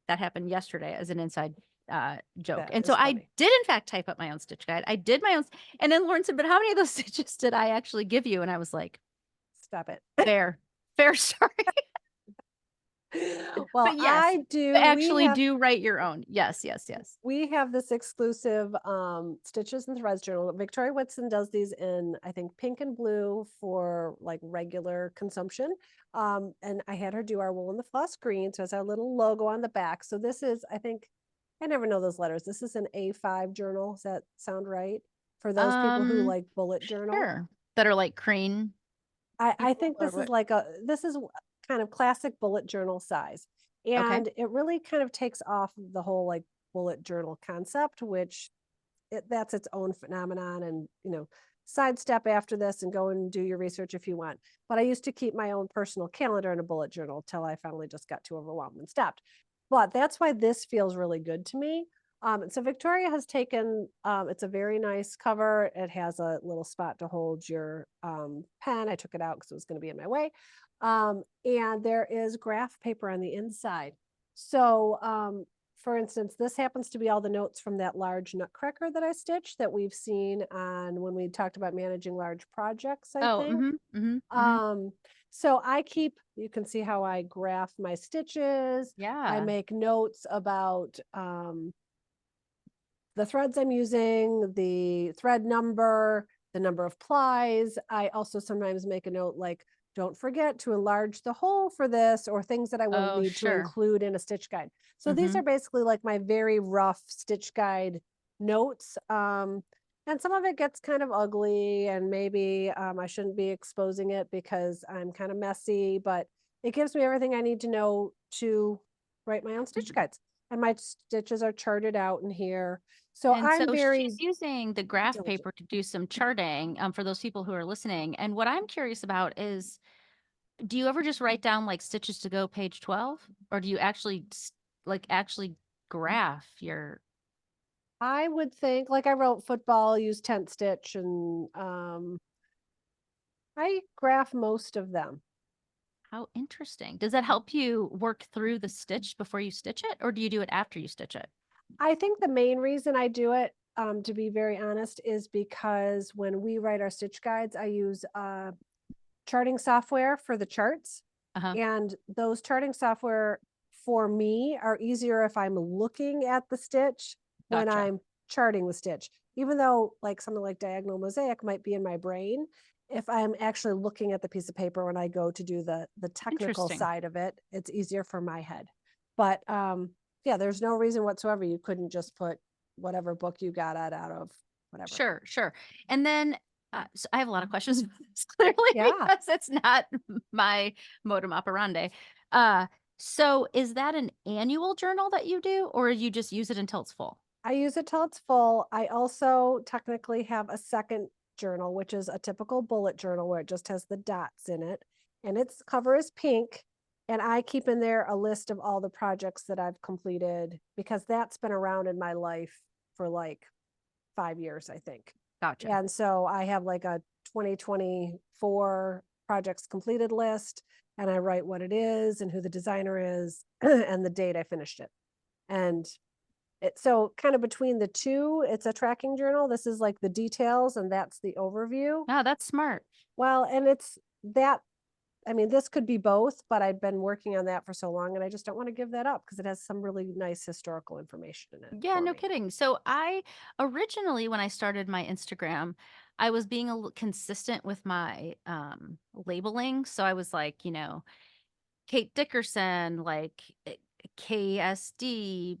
that happened yesterday as an inside joke. That And so is I funny. did in fact type up my own stitch guide. I did my own. And then Lauren said, but how many of those stitches did I actually give you? And I was like, Stop it. fair, sorry. Well, But yes, I you do. actually do write your own. Yes. We have this exclusive stitches and threads journal. Victoria Whitson does these in, I think, pink and blue for like regular consumption. And I had her do our wool and the floss green. So it's our little logo on the back. So this is, I think, I never know those letters. This is an A5 journal. Does that sound right? For those people who Um, like bullet journal. sure. That are like crane I people think or this is what? like this is kind of classic bullet journal size. Okay. And it really kind of takes off the whole like bullet journal concept, which that's its own phenomenon. And, sidestep after this and go and do your research if you want. But I used to keep my own personal calendar in a bullet journal till I finally just got too overwhelmed and stopped. But that's why this feels really good to me. So Victoria has taken, it's a very nice cover. It has a little spot to hold your pen. I took it out because it was going to be in my way. And there is graph paper on the inside. So for instance, this happens to be all the notes from that large nutcracker that I stitched that we've seen on when we talked about managing large projects, I Oh, think. So you can see how I graph my stitches. I yeah. make notes about the threads I'm using, the thread number, the number of plies. I also sometimes make a note like, don't forget to enlarge the hole for this, or things that I will Oh, need to sure. include in a stitch guide. So these Mm-hmm. are basically like my very rough stitch guide notes. And some of it gets kind of ugly, and maybe I shouldn't be exposing it because I'm kind of messy, but it gives me everything I need to know to write my own stitch guides. And my stitches are charted out in here. So And I'm so very she's using the graph diligent. paper to do some charting for those people who are listening. And what I'm curious about is, do you ever just write down like stitches to go page 12? Or do you actually actually graph your, I would think, like I wrote football, use tent stitch, and I graph most of them. how interesting. Does that help you work through the stitch before you stitch it? Or do you do it after you stitch it? I think the main reason I do it, to be very honest, is because when we write our stitch guides, I use charting software for the charts. Uh-huh. And those charting software for me are easier if I'm looking at the stitch when Gotcha. I'm charting the stitch. Even though like something like diagonal mosaic might be in my brain, if I'm actually looking at the piece of paper when I go to do the technical Interesting. side of it, it's easier for my head. But yeah, there's no reason whatsoever you couldn't just put whatever book you got out of whatever. Sure. And then so I have a lot of questions about this clearly Yeah. because it's not my modum operandi. So is that an annual journal that you do, or you just use it until it's full? I use it till it's full. I also technically have a second journal, which is a typical bullet journal where it just has the dots in it. And its cover is pink. And I keep in there a list of all the projects that I've completed because that's been around in my life for like 5 years, I think. Gotcha. And so I have like a 2024 projects completed list, and I write what it is and who the designer is and the date I finished it. And so kind of between the two, it's a tracking journal. This is like the details and that's the overview. No, that's smart. Well, and it's that I mean, this could be both, but I've been working on that for so long and I just don't want to give that up because it has some really nice historical information in it Yeah, for no me. kidding. So I originally, when I started my Instagram, I was being consistent with my labeling. So I was like, Kate Dickerson, like KSD,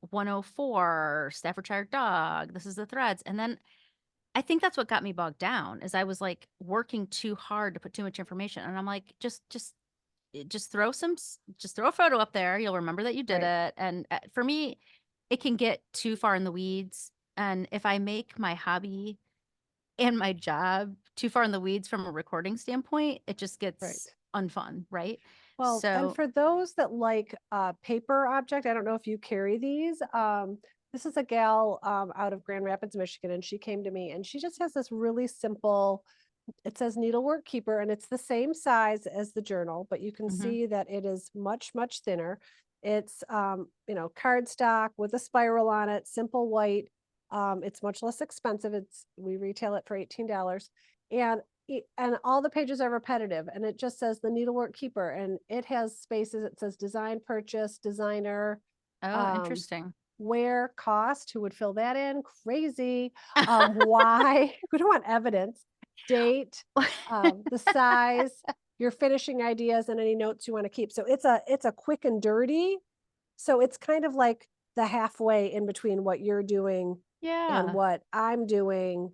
104, Staffordshire Dog. This is the threads. And then I think that's what got me bogged down is I was like working too hard to put too much information. And I'm like, just just throw a photo up there. You'll remember that you did Right. it. And for me, it can get too far in the weeds. And if I make my hobby and my job too far in the weeds from a recording standpoint, it just Right. gets unfun, right? Well, and So, for those that like paper object, I don't know if you carry these. This is a gal out of Grand Rapids, Michigan, and she came to me and she just has this really simple, it says needlework keeper, and it's the same size as the journal, but you can mhm. see that it is much, much thinner. It's cardstock with a spiral on it, simple white. It's much less expensive. We retail it for $18. And and all the pages are repetitive and it just says the needlework keeper and it has spaces. It says design, purchase, designer, Oh, um, interesting. where, cost, who would fill that in? Crazy. Why? We don't want evidence. Date, the size, your finishing ideas, and any notes you want to keep. So it's a quick and dirty. So it's kind of like the halfway in between what you're doing and Yeah. what I'm doing.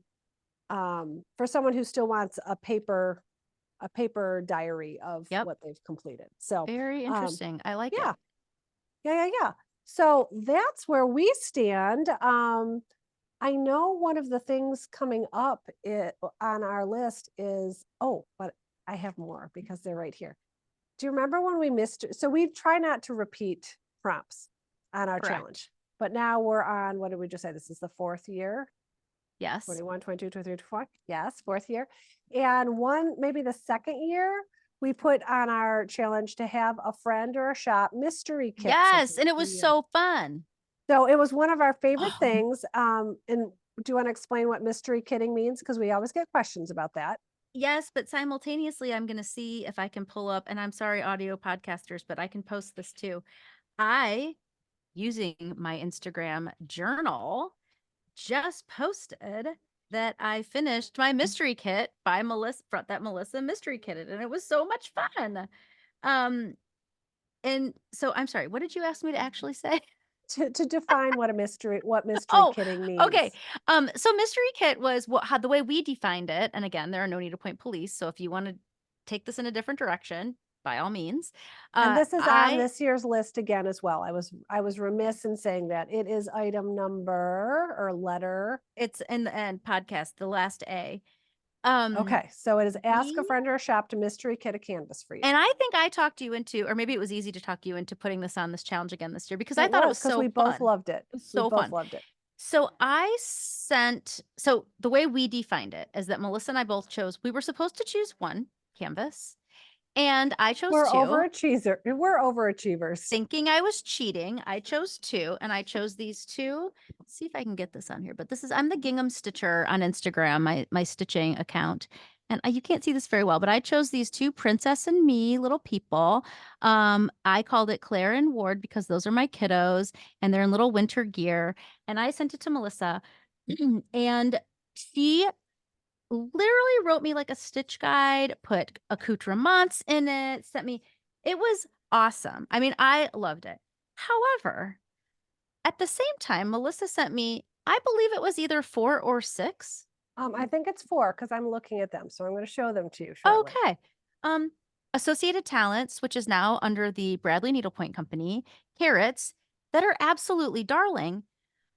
For someone who still wants a paper diary of Yep. what they've completed. So Very um, interesting. I like it. yeah, yeah. So that's where we stand. I know one of the things coming up on our list is, oh, but I have more because they're right here. Do you remember when we missed? So we try not to repeat prompts on our Correct. challenge, but now we're on, what did we just say? This is the fourth year, Yes. 21, 22, 23, 24. Yes, fourth year. And maybe the second year, we put on our challenge to have a friend or a shop mystery kits at the Yes. end And it of the was year. so fun. So it was one of our favorite things. And do you want to explain what mystery kitting means? Because we always get questions about that. Yes, but simultaneously, I'm going to see if I can pull up, and I'm sorry, audio podcasters, but I can post this too. I, using my Instagram journal, just posted that I finished my mystery kit by Melissa, that Melissa mystery kitted, and it was so much fun. Um, and so I'm sorry, what did you ask me to actually say? To define what mystery Oh, kitting okay. means. So mystery kit was how the way we defined it, and again, there are no Needlepoint police, so if you want to take this in a different direction, by all means. And this is on I this year's list again as well. I was remiss in saying that. It is item number or letter. It's in the end podcast, the last A. Um, Okay, so it is ask a we friend or a shop to mystery kit a canvas for you. and I think I talked you into, or maybe it was easy to talk you into putting this on this challenge again this year because I It thought it was was because so we both fun. loved it. It was We so both fun. loved it. So so the way we defined it is that Melissa and I both chose, we were supposed to choose one canvas, and I chose We're two. overachievers. We're overachievers. Thinking I was cheating, I chose two, and I chose these two. Let's see if I can get this on here. But I'm the Gingham Stitcher on Instagram, my stitching account. And you can't see this very well, but I chose these two Princess and Me little people. I called it Claire and Ward because those are my kiddos and they're in little winter gear. And I sent it to Melissa, and she literally wrote me like a stitch guide, put accoutrements in it, sent me. It was awesome. I mean, I loved it. However, at the same time, Melissa sent me, I believe it was either 4 or 6. I think it's four because I'm looking at them, so I'm going to show them to you shortly. Okay. Um, Associated Talents, which is now under the Bradley Needlepoint Company, carrots that are absolutely darling.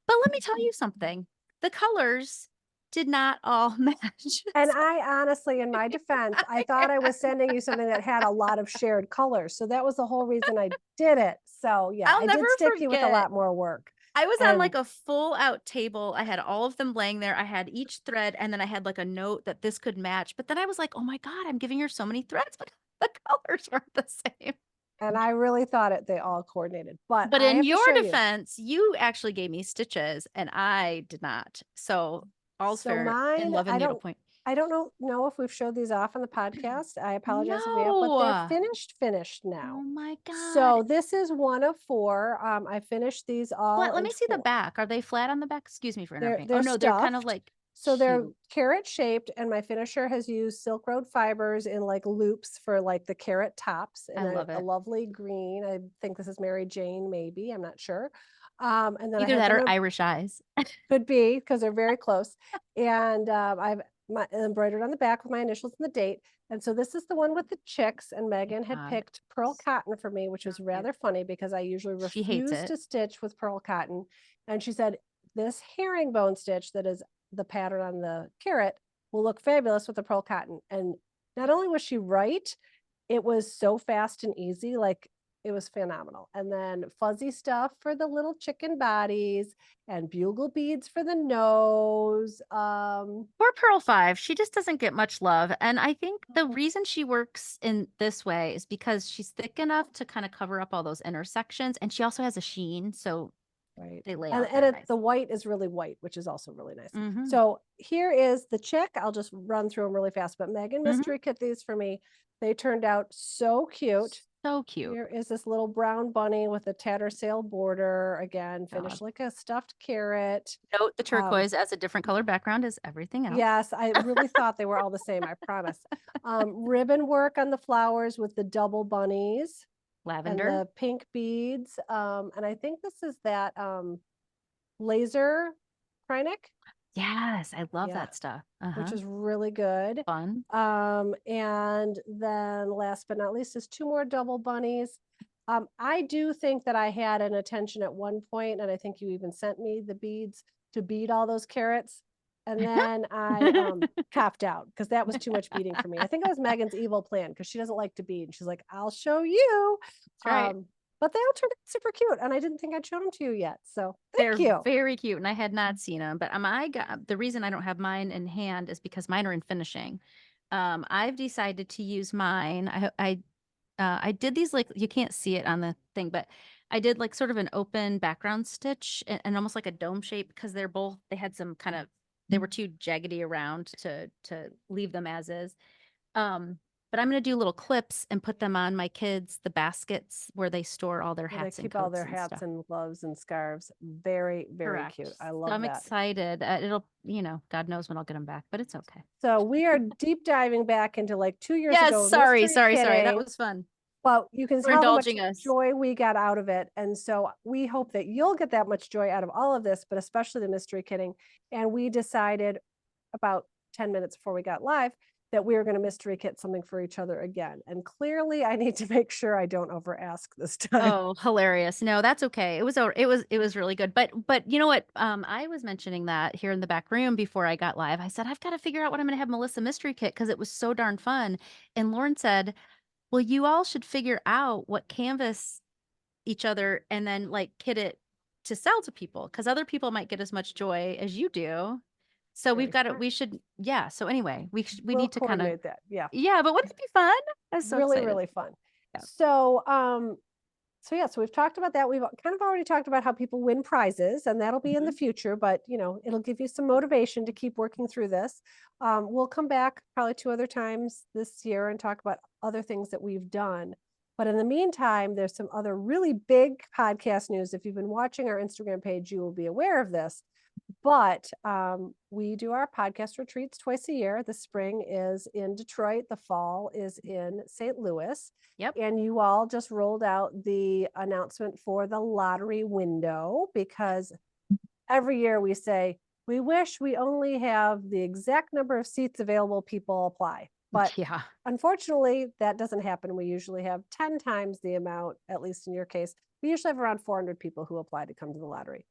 But let me tell you something. The colors did not all match. And I honestly, in my defense, I thought I was sending you something that had a lot of shared colors. So that was the whole reason I did it. So yeah, I'll I never did stick you with a forget. lot more work. I was on And like a full out table. I had all of them laying there. I had each thread, and then I had like a note that this could match. But then I was like, oh my God, I'm giving her so many threads, but the colors weren't the same. I really thought they all coordinated. But But I in have to your show you. defense, you actually gave me stitches and I did not. So all's So fair in mine, love and needlepoint. I don't know if we've showed these off on the podcast. I apologize if we have, but they're No. finished now. Oh my God. So this is one of 4. I finished these all Let in me see the 4. back. Are they flat on the back? Excuse me for interrupting. Oh They're no, they're kind of stuffed. like So they're cute. carrot shaped, and my finisher has used Silk Road fibers in like loops for like the carrot tops in I love a it. lovely green. I think this is Mary Jane, maybe. I'm not sure. And then I Either have that them or Irish eyes. could be because they're very close. And I've embroidered on the back with my initials and the date. And so this is the one with the chicks. And Megan had God, picked pearl cotton for me, which so was cute. rather funny because I usually She hates refuse it. to stitch with pearl cotton. And she said, this herringbone stitch that is the pattern on the carrot will look fabulous with the pearl cotton. And not only was she right, it was so fast and easy. Like it was phenomenal. And then fuzzy stuff for the little chicken bodies and bugle beads for the nose. Poor Pearl 5, she just doesn't get much love. And I think the reason she works in this way is because she's thick enough to kind of cover up all those intersections. And she also has a sheen, so Right. they lay And out very the nice. white is really white, which is also really nice. Mm-hmm. So here is the chick. I'll just run through them really fast. But Megan Mm-hmm. mystery kit these for me. They turned out so cute. So cute. Here is this little brown bunny with a tattersail border. Again, God. finished like a stuffed carrot. Note the Um, turquoise as a different color background as everything else. Yes, I really thought they were all the same, I promise. Ribbon work on the flowers with the double bunnies and Lavender. the pink beads. And I think this is that laser Kreinik. Yes, I love Yeah, that stuff. which Uh-huh. is really good. Fun. And then last but not least is 2 more double bunnies. I do think that I had an attention at one point, and I think you even sent me the beads to bead all those carrots. And then I copped out because that was too much beading for me. I think it was Megan's evil plan because she doesn't like to bead. And she's like, I'll show you. That's right. But they all turned out super cute, and I didn't think I'd shown them to you yet. So thank They're you. very cute, and I had not seen them. But I got the reason I don't have mine in hand is because mine are in finishing. I've decided to use mine. I did these like you can't see it on the thing, but I did like sort of an open background stitch and almost like a dome shape because they had some kind of they were too jaggedy around to leave them as is. But I'm gonna do little clips and put them on my kids, the baskets where they store all their Where they hats and keep all coats their and hats stuff. and gloves and scarves. Very, very Correct. cute. I So love I'm that. excited. God knows when I'll get them back, but it's okay. So we are deep diving back into like 2 years Yes, ago of sorry. mystery That kitting, was fun. but you can For tell how much indulging us. joy we got out of it. And so we hope that you'll get that much joy out of all of this, but especially the mystery kitting. And we decided about 10 minutes before we got live that we were going to mystery kit something for each other again. And clearly I need to make sure I don't over ask this time. Oh, hilarious. No, that's okay. It was really good. But you know what? I was mentioning that here in the back room before I got live. I said, I've got to figure out what I'm gonna have Melissa mystery kit because it was so darn fun. And Lauren said, well, you all should figure out what canvas each other and then like kit it to sell to people because other people might get as much joy as you do. So we've Very got it. smart. We should, yeah. So anyway, we We'll need to kind of, coordinate that. Yeah. yeah, but wouldn't it be fun? I was so Really, excited. really fun. Yeah. So, yeah, so we've talked about that. We've kind of already talked about how people win prizes, and that'll be in the Mhm. future, but it'll give you some motivation to keep working through this. We'll come back probably 2 other times this year and talk about other things that we've done. But in the meantime, there's some other really big podcast news. If you've been watching our Instagram page, you will be aware of this. But we do our podcast retreats twice a year. The spring is in Detroit, the fall is in St. Louis. Yep. And you all just rolled out the announcement for the lottery window because every year we say, we wish we only have the exact number of seats available, people apply. But Yeah, unfortunately, that doesn't happen. We usually have 10 times the amount, at least in your case. We usually have around 400 people who apply to come to the lottery.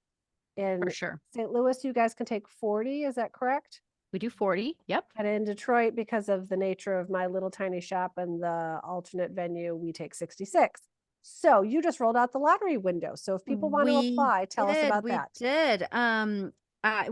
for In sure. St. Louis, you guys can take 40, is that correct? We do 40. Yep. And in Detroit, because of the nature of my little tiny shop and the alternate venue, we take 66. So you just rolled out the lottery window. So if people want to We apply, tell us about we that. did.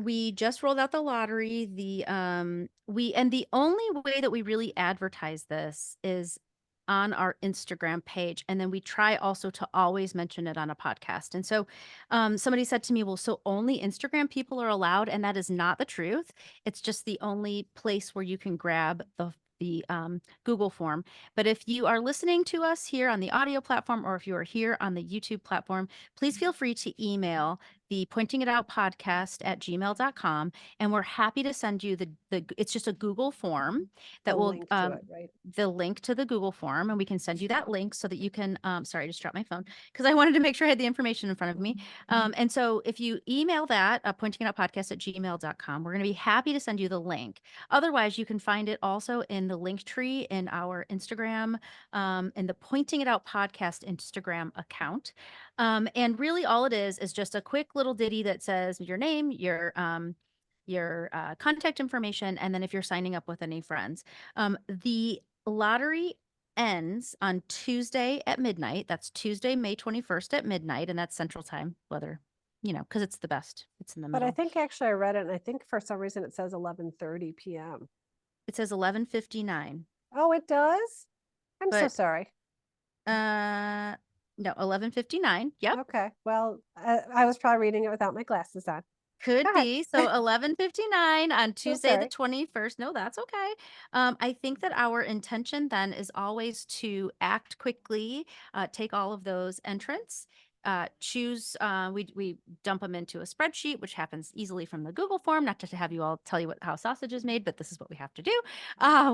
We just rolled out the lottery. The we and the only way that we really advertise this is on our Instagram page. And then we try also to always mention it on a podcast. And so somebody said to me, well, so only Instagram people are allowed. And that is not the truth. It's just the only place where you can grab the Google form. But if you are listening to us here on the audio platform, or if you are here on the YouTube platform, please feel free to email the pointing it out podcast at gmail.com. And we're happy to send you it's just a Google form that The will, link to it, right? the link to the Google form, and we can send you that link so that you can, sorry, I just dropped my phone because I wanted to make sure I had the information in front of me. And so if you email that, pointing it out podcast at gmail.com, we're going to be happy to send you the link. Otherwise, you can find it also in the link tree in our Instagram, in the Pointing It Out podcast Instagram account. And really all it is just a quick little ditty that says your name, your contact information, and then if you're signing up with any friends. The lottery ends on Tuesday at midnight. That's Tuesday, May 21st at midnight, and that's Central Time, whether, because it's the best. It's in the But I middle. think actually I read it, and I think for some reason it says 11:30 p.m. It says 11:59, Oh, it does? I'm so but sorry. no, 11:59. Yep. Okay. Well, I was probably reading it without my glasses on. Could Go ahead. be. So 11:59 on So Tuesday the sorry. 21st. No, that's okay. I think that our intention then is always to act quickly, take all of those entrants, choose, we dump them into a spreadsheet, which happens easily from the Google form, not to have you all tell you how sausage is made, but this is what we have to do.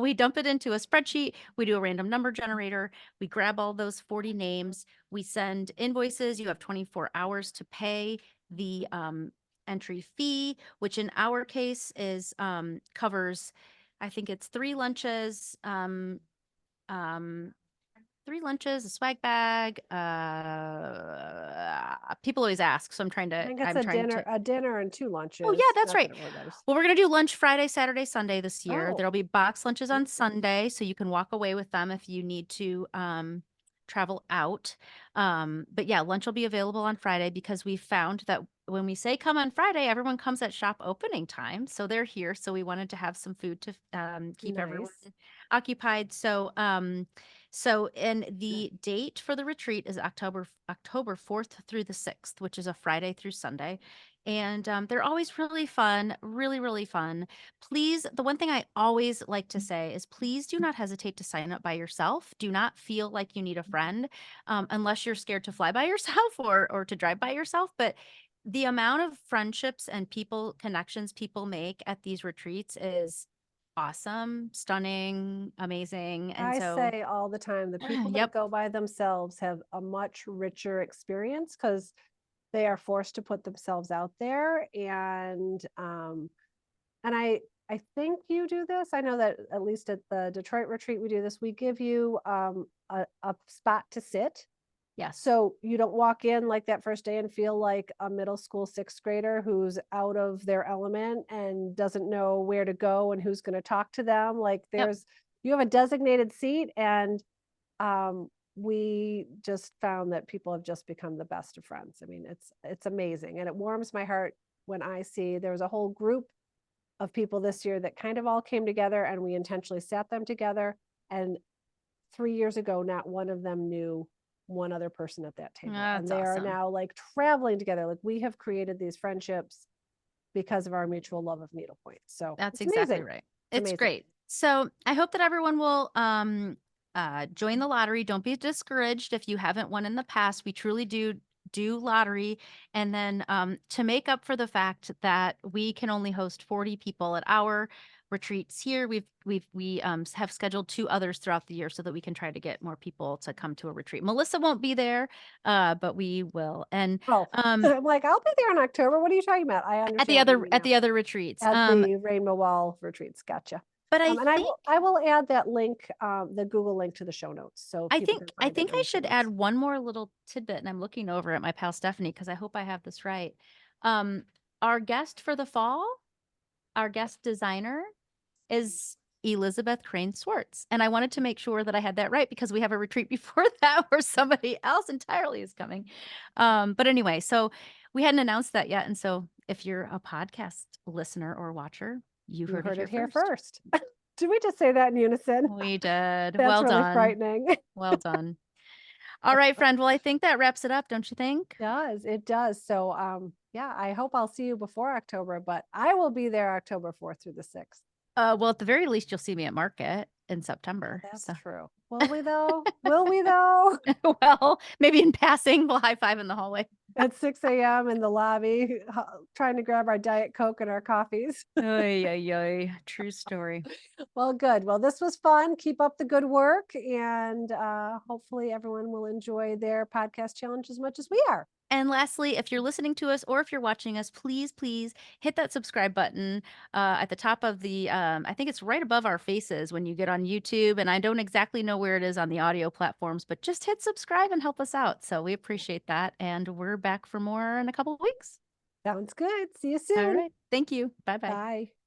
We dump it into a spreadsheet. We do a random number generator. We grab all those 40 names. We send invoices. You have 24 hours to pay the, entry fee, which in our case is covers, I think it's 3 lunches, a swag bag. People always ask, so I think it's I'm trying to. a dinner and 2 Oh yeah, lunches. that's Not right. that it really matters. Well, we're gonna do lunch Friday, Saturday, Sunday this year. Oh, There'll be box lunches on okay. Sunday, so you can walk away with them if you need to travel out. But yeah, lunch will be available on Friday because we found that when we say come on Friday, everyone comes at shop opening time, so they're here. So we wanted to have some food to keep everyone Nice. occupied. And the date for the retreat is October 4th through the 6th, which is a Friday through Sunday. And they're always really fun, really, really fun. Please, the one thing I always like to say is please do not hesitate to sign up by yourself. Do not feel like you need a friend unless you're scared to fly by yourself or to drive by yourself. But the amount of friendships and connections people make at these retreats is awesome, stunning, amazing. And I so, say all the time, the people that yep, go by themselves have a much richer experience because they are forced to put themselves out there. And I think you do this. I know that at least at the Detroit retreat, we do this. We give you a spot to sit. yes, So you don't walk in like that first day and feel like a middle school 6th grader who's out of their element and doesn't know where to go and who's going to talk to them. Like yep. you have a designated seat, and we just found that people have just become the best of friends. I mean, it's amazing, and it warms my heart when I see there was a whole group of people this year that kind of all came together, and we intentionally sat them together. And 3 years ago, not one of them knew one other person at that table. And That's they are awesome. now like traveling together. Like we have created these friendships because of our mutual love of needlepoint. So That's it's exactly amazing. right. It's It's amazing. great. So I hope that everyone will join the lottery. Don't be discouraged if you haven't won in the past. We truly do lottery. And then to make up for the fact that we can only host 40 people at our retreats here, we have scheduled 2 others throughout the year so that we can try to get more people to come to a retreat. Melissa won't be there, but we will. And Oh, I'm like, I'll be there in October. What are you talking about? I at the understand what you other mean at now. the other retreats. At the Rainbow Wall retreats. Gotcha. But I And think I will add that link, the Google link to the show notes so I people think can I find it think in I the show should add notes. one more little tidbit, and I'm looking over at my pal Stephanie because I hope I have this right. Um, our guest for the fall, our guest designer is Elizabeth Crane Swartz. And I wanted to make sure that I had that right because we have a retreat before that where somebody else entirely is coming. But anyway, so we hadn't announced that yet. And so if you're a podcast listener or watcher, you You heard it heard here it here first. first. Did we just say that in unison? We did. That's Well really done. frightening. Well done. All right, friend. Well, I think that wraps it up, don't you think? It does. So, yeah, I hope I'll see you before October, but I will be there October 4th through the 6th. Well, at the very least, you'll see me at market in Oh, September. that's So, true. Will we though? Will we though? well, maybe in passing, we'll high five in the hallway. At 6 a.m. in the lobby, trying to grab our Diet Coke and our coffees. Ay, ay, ay. True story. Well, good. Well, this was fun. Keep up the good work, and hopefully everyone will enjoy their podcast challenge as much as we are. And lastly, if you're listening to us or if you're watching us, please, please hit that subscribe button at the top of the, I think it's right above our faces when you get on YouTube. And I don't exactly know where it is on the audio platforms, but just hit subscribe and help us out. So we appreciate that. And we're back for more in a couple of weeks. Sounds good. See you All soon. right. Thank you. Bye bye. Bye.